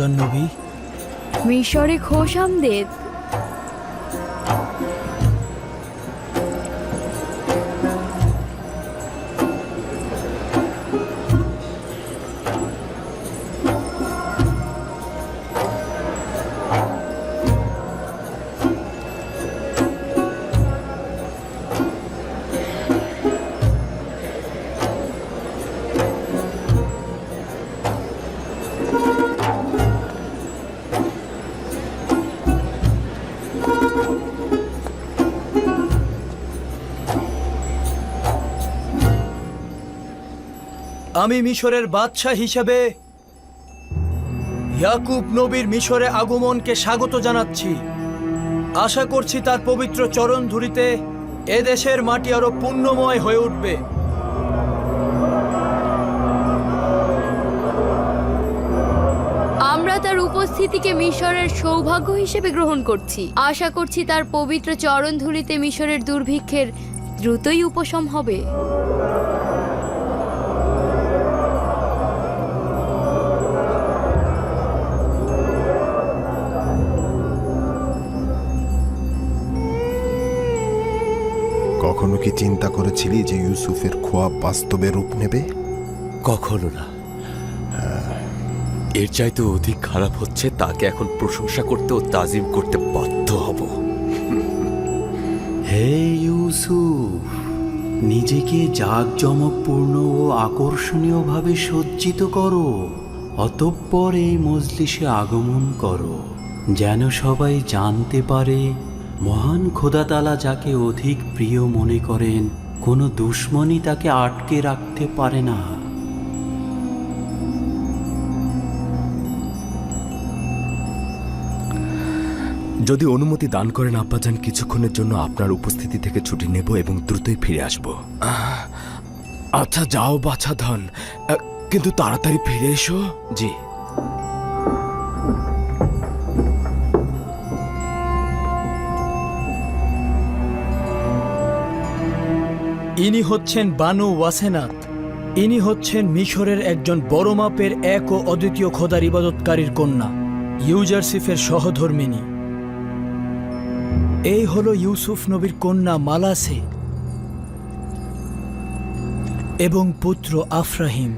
খোদার নবী। মিশরে খোশামদেদ। আমি মিশরের বাদশাহ হিসেবে ইয়াকুব নবীর মিশরে আগমনকে স্বাগত জানাচ্ছি। আশা করছি তার পবিত্র চরণ ধুলিতে এদেশের মাটি আরো পুণ্যময় হয়ে উঠবে। আমরা তার উপস্থিতিকে মিশরের সৌভাগ্য হিসেবে গ্রহণ করছি। আশা করছি তার পবিত্র চরণ ধুলিতে মিশরের দুর্ভিক্ষের দ্রুতই উপশম হবে। কখনো কি চিন্তা করেছিলি যে ইউসুফের খোয়াব বাস্তবে রূপ নেবে? কখনো না। এর চাইতে অধিক খারাপ হচ্ছে, তাকে এখন প্রশংসা করতে ও তাজিম করতে বাধ্য হব। হে ইউসুফ, নিজেকে জাঁকজমকপূর্ণ ও আকর্ষণীয়ভাবে সজ্জিত করো, অতঃপর এই মজলিসে আগমন করো, যেন সবাই জানতে পারে মহান খোদাতালা যাকে অধিক প্রিয় মনে করেন, কোনো দুশ্মনই তাকে আটকে রাখতে পারে না। যদি অনুমতি দান করেন আব্বাজান, কিছুক্ষণের জন্য আপনার উপস্থিতি থেকে ছুটি নেব এবং দ্রুতই ফিরে আসব। আচ্ছা যাও বাছা ধন, কিন্তু তাড়াতাড়ি ফিরে এসো। জি। ইনি হচ্ছেন বানু ওয়াসেনাত। ইনি হচ্ছেন মিশরের একজন বড় মাপের এক ও অদ্বিতীয় খোদার ইবাদতকারীর কন্যা, ইউজারসিফের সহধর্মিনী। এই হলো ইউসুফ নবীর কন্যা মালাসে এবং পুত্র আফরাহিম।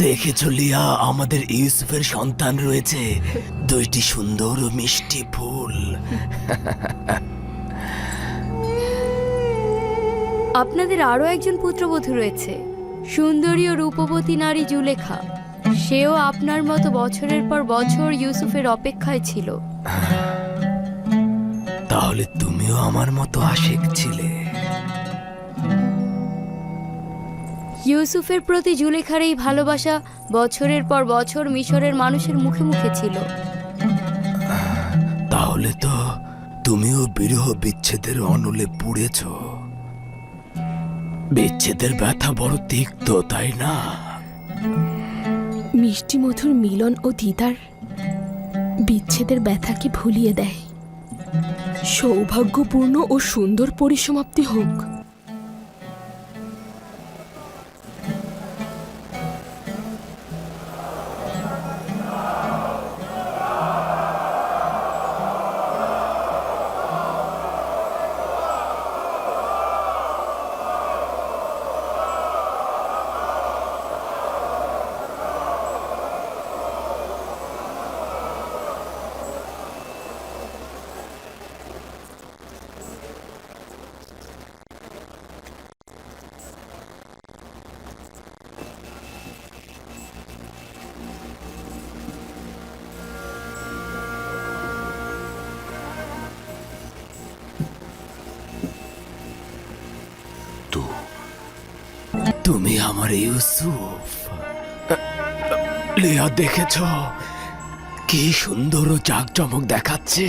দেখেছো লিয়া, আমাদের ইউসুফের সন্তান রয়েছে, দুইটি সুন্দর ও মিষ্টি ফুল। আপনাদের আরও একজন পুত্রবধূ রয়েছে, সুন্দরী ও রূপবতী নারী জুলেখা। সেও আপনার মতো বছরের পর বছর ইউসুফের অপেক্ষায় ছিল। তাহলে তুমিও আমার মতো আশিক ছিলে। ইউসুফের প্রতি জুলেখার এই ভালোবাসা বছরের পর বছর মিশরের মানুষের মুখে মুখে ছিল। তাহলে তো তুমিও বিরহ বিচ্ছেদের অনলে পুড়েছ। বিচ্ছেদের ব্যথা বড় তিক্ত, তাই না? মিষ্টি মধুর মিলন ও দিদার বিচ্ছেদের ব্যথাকে ভুলিয়ে দেয়। সৌভাগ্যপূর্ণ ও সুন্দর পরিসমাপ্তি হোক। তুমি আমার ইউসুফ। লিয়া, দেখেছ কি সুন্দর ও জাঁকজমক দেখাচ্ছে?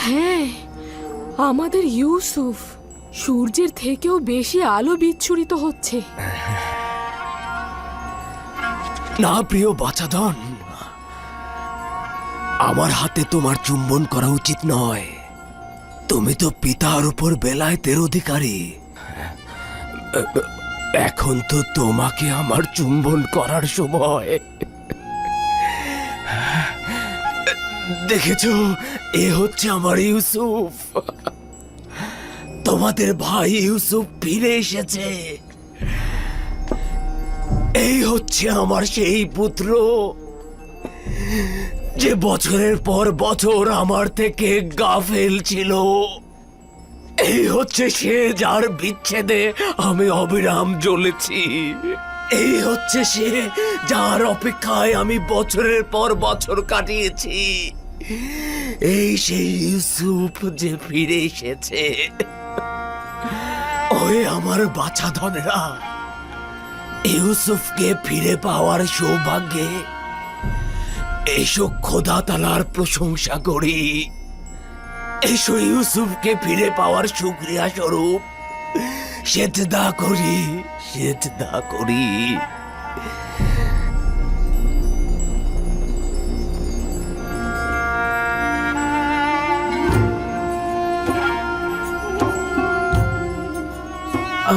হ্যাঁ, আমাদের ইউসুফ সূর্যের থেকেও বেশি আলো বিচ্ছুরিত হচ্ছে। না প্রিয় বাচাধন, আমার হাতে তোমার চুম্বন করা উচিত নয়। তুমি তো পিতার উপর বেলায়েতের অধিকারী। এখন তো তোমাকে আমার চুম্বন করার সময়। দেখেছো, এ হচ্ছে আমার ইউসুফ। তোমাদের ভাই ইউসুফ ফিরে এসেছে। এই হচ্ছে আমার সেই পুত্র, যে বছরের পর বছর আমার থেকে গাফেল ছিল। এই হচ্ছে সে, যার বিচ্ছেদে আমি অবিরাম জ্বলেছি। এই হচ্ছে সে, যার অপেক্ষায় আমি বছরের পর বছর কাটিয়েছি। এই সেই ইউসুফ যে ফিরে এসেছে। ওই আমার বাছাধনেরা, ইউসুফকে ফিরে পাওয়ার সৌভাগ্যে এসো খোদা তাআলার প্রশংসা করি। এসো ইউসুফকে ফিরে পাওয়ার শুকরিয়া স্বরূপ সেজদা করি, সেজদা করি।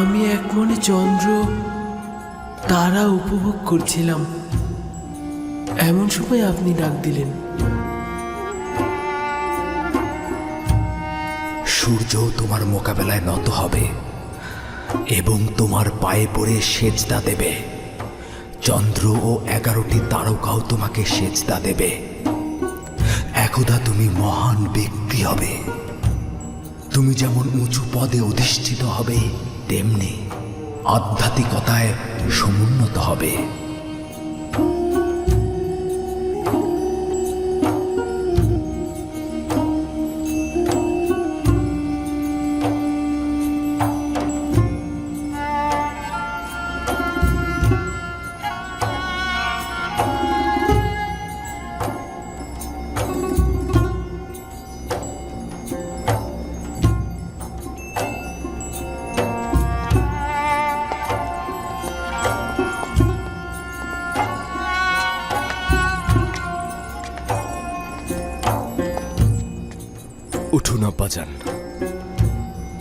আমি এক মনে চন্দ্র তারা উপভোগ করছিলাম, এমন সময় আপনি ডাক দিলেন। সূর্য তোমার মোকাবেলায় নত হবে এবং তোমার পায়ে পড়ে সেজদা দেবে। চন্দ্র ও 11টি তারকাও তোমাকে সেজদা দেবে। একদা তুমি মহান ব্যক্তি হবে। তুমি যেমন উঁচু পদে অধিষ্ঠিত হবে, তেমনি আধ্যাত্মিকতায় সমুন্নত হবে। উঠুন আব্বাজান,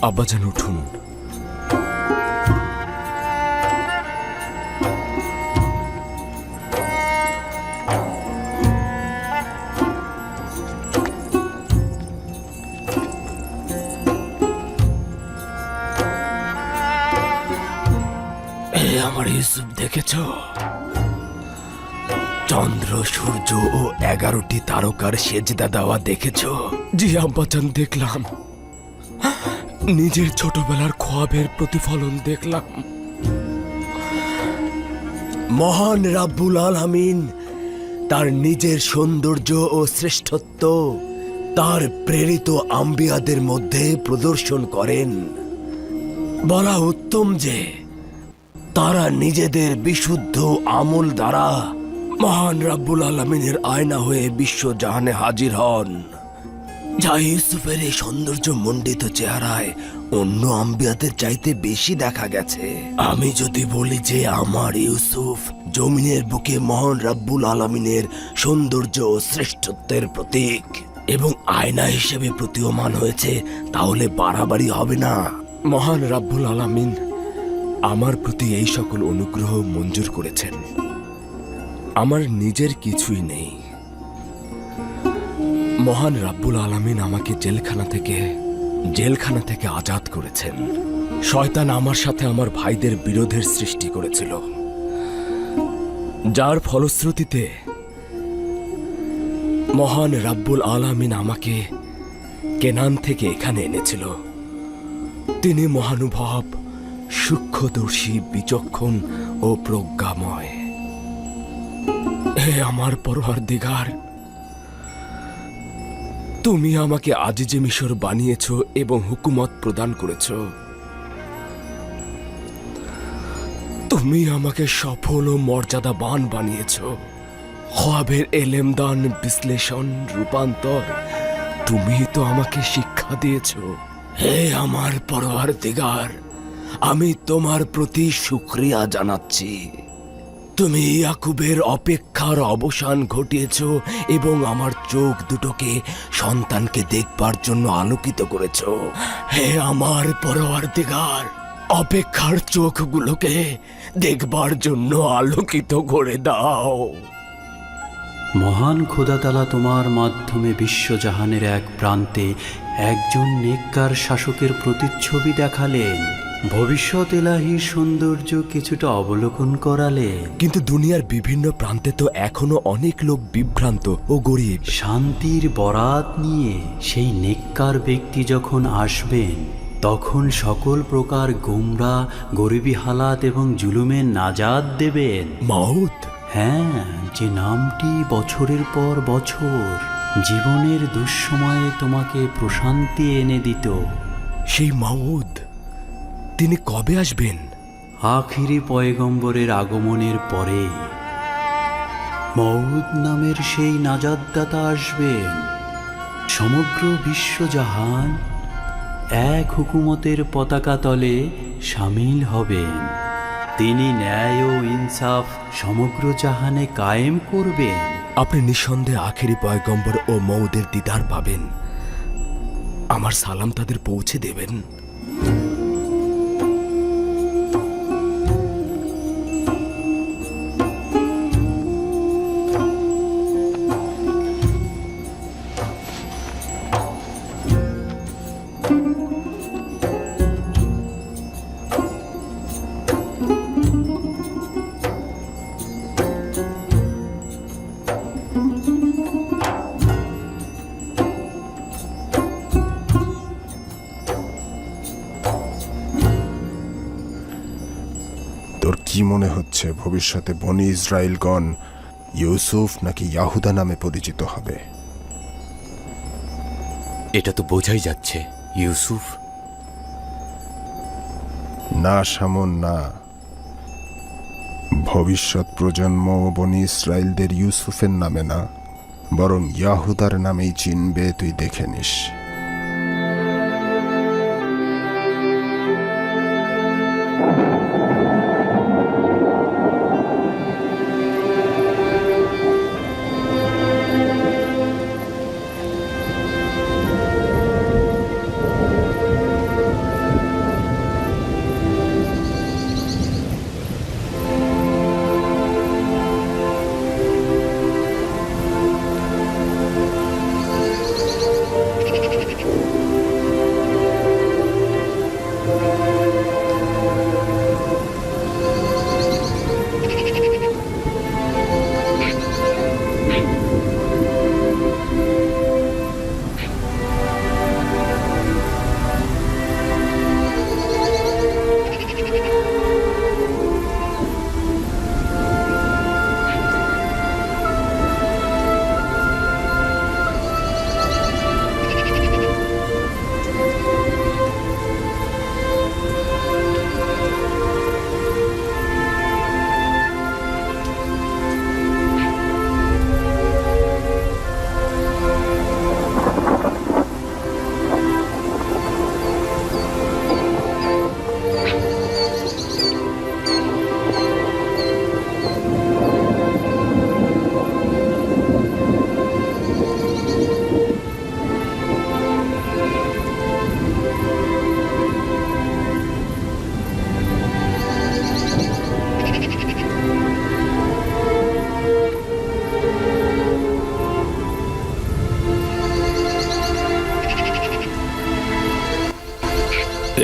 আব্বাজান উঠুন। আমার ইউসুফ দেখেছ? চন্দ্র, সূর্য ও 11টি তারকার সেজদা দেওয়া দেখেছ? জি আব্বাজান, দেখলাম। নিজের ছোটবেলার খোয়াবের প্রতিফলন দেখলাম। মহান রাব্বুল আলামিন তার নিজের সৌন্দর্য ও শ্রেষ্ঠত্ব তার প্রেরিত আম্বিয়াদের মধ্যে প্রদর্শন করেন। বলা উত্তম যে তারা নিজেদের বিশুদ্ধ আমল দ্বারা মহান রাব্বুল আলামিনের আয়না হয়ে বিশ্বজাহানে হাজির হন, যা ইউসুফের এই সৌন্দর্য মণ্ডিত চেহারায় অন্য আম্বিয়াদের চাইতে বেশি দেখা গেছে। আমি যদি বলি যে আমার ইউসুফ জমিনের বুকে মহান রাব্বুল আলামিনের সৌন্দর্য ও শ্রেষ্ঠত্বের প্রতীক এবং আয়না হিসেবে প্রতীয়মান হয়েছে, তাহলে বাড়াবাড়ি হবে না। মহান রাব্বুল আলামিন আমার প্রতি এই সকল অনুগ্রহ মঞ্জুর করেছেন। আমার নিজের কিছুই নেই। মহান রাব্বুল আলামিন আমাকে জেলখানা থেকে আজাদ করেছেন। শয়তান আমার সাথে আমার ভাইদের বিরোধের সৃষ্টি করেছিল, যার ফলশ্রুতিতে মহান রাব্বুল আলামিন আমাকে কেনান থেকে এখানে এনেছিল। তিনি মহানুভব, সূক্ষ্মদর্শী, বিচক্ষণ ও প্রজ্ঞাময়। হে আমার পরওয়ারদিগার, তুমি আমাকে আজিজে মিশর বানিয়েছ এবং হুকুমত প্রদান করেছ। তুমি আমাকে সফল ও মর্যাদাবান বানিয়েছ। খোয়াবের এলেমদান, বিশ্লেষণ, রূপান্তর তুমি তো আমাকে শিক্ষা দিয়েছ। হে আমার পরওয়ারদিগার, আমি তোমার প্রতি শুকরিয়া জানাচ্ছি। তুমি ইয়াকুবের অপেক্ষার অবসান ঘটিয়েছ এবং আমার চোখ দুটোকে সন্তানকে দেখবার জন্য আলোকিত করেছ। হে আমার পরওয়ারদিগার, অপেক্ষার চোখগুলোকে দেখবার জন্য আলোকিত করে দাও। মহান খোদাতালা তোমার মাধ্যমে বিশ্বজাহানের এক প্রান্তে একজন নেককার শাসকের প্রতিচ্ছবি দেখালেন, ভবিষ্যৎ এলাহির সৌন্দর্য কিছুটা অবলোকন করালেন। কিন্তু দুনিয়ার বিভিন্ন প্রান্তে তো এখনো অনেক লোক বিভ্রান্ত ও গরিব। শান্তির বরাত নিয়ে সেই নেককার ব্যক্তি যখন আসবেন, তখন সকল প্রকার গোমরা, গরিবী হালাত এবং জুলুমের নাজাত দেবেন। মাউত? হ্যাঁ, যে নামটি বছরের পর বছর জীবনের দুঃসময়ে তোমাকে প্রশান্তি এনে দিত। সেই মাউদ, তিনি কবে আসবেন? আখিরি পয়গম্বরের আগমনের পরে মউদ নামের সেই নাজাতদাতা আসবেন। সমগ্র বিশ্বজাহান এক হুকুমতের পতাকা তলে সামিল হবেন। তিনি ন্যায় ও ইনসাফ সমগ্র জাহানে কায়েম করবেন। আপনি নিঃসন্দেহে আখেরি পয়গম্বর ও মউদের দিদার পাবেন। আমার সালাম তাদের পৌঁছে দেবেন। তোর কি মনে হচ্ছে ভবিষ্যতে বনি ইসরায়েলগণ ইউসুফ নাকি ইয়াহুদা নামে পরিচিত হবে? এটা তো বোঝাই যাচ্ছে ইউসুফ। না শামুন, না। ভবিষ্যৎ প্রজন্ম বনি ইসরায়েলদের ইউসুফের নামে না, বরং ইয়াহুদার নামেই চিনবে, তুই দেখে নিস।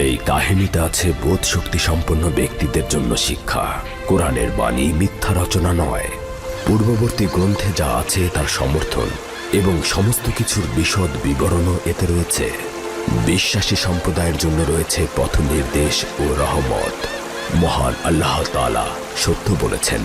এই কাহিনীতে আছে বোধ শক্তি সম্পন্ন ব্যক্তিদের জন্য শিক্ষা। কোরআনের বাণী মিথ্যা রচনা নয়। পূর্ববর্তী গ্রন্থে যা আছে তার সমর্থন এবং সমস্ত কিছুর বিশদ বিবরণও এতে রয়েছে। বিশ্বাসী সম্প্রদায়ের জন্য রয়েছে পথ নির্দেশ ও রহমত। মহান আল্লাহ তাআলা সত্য বলেছেন।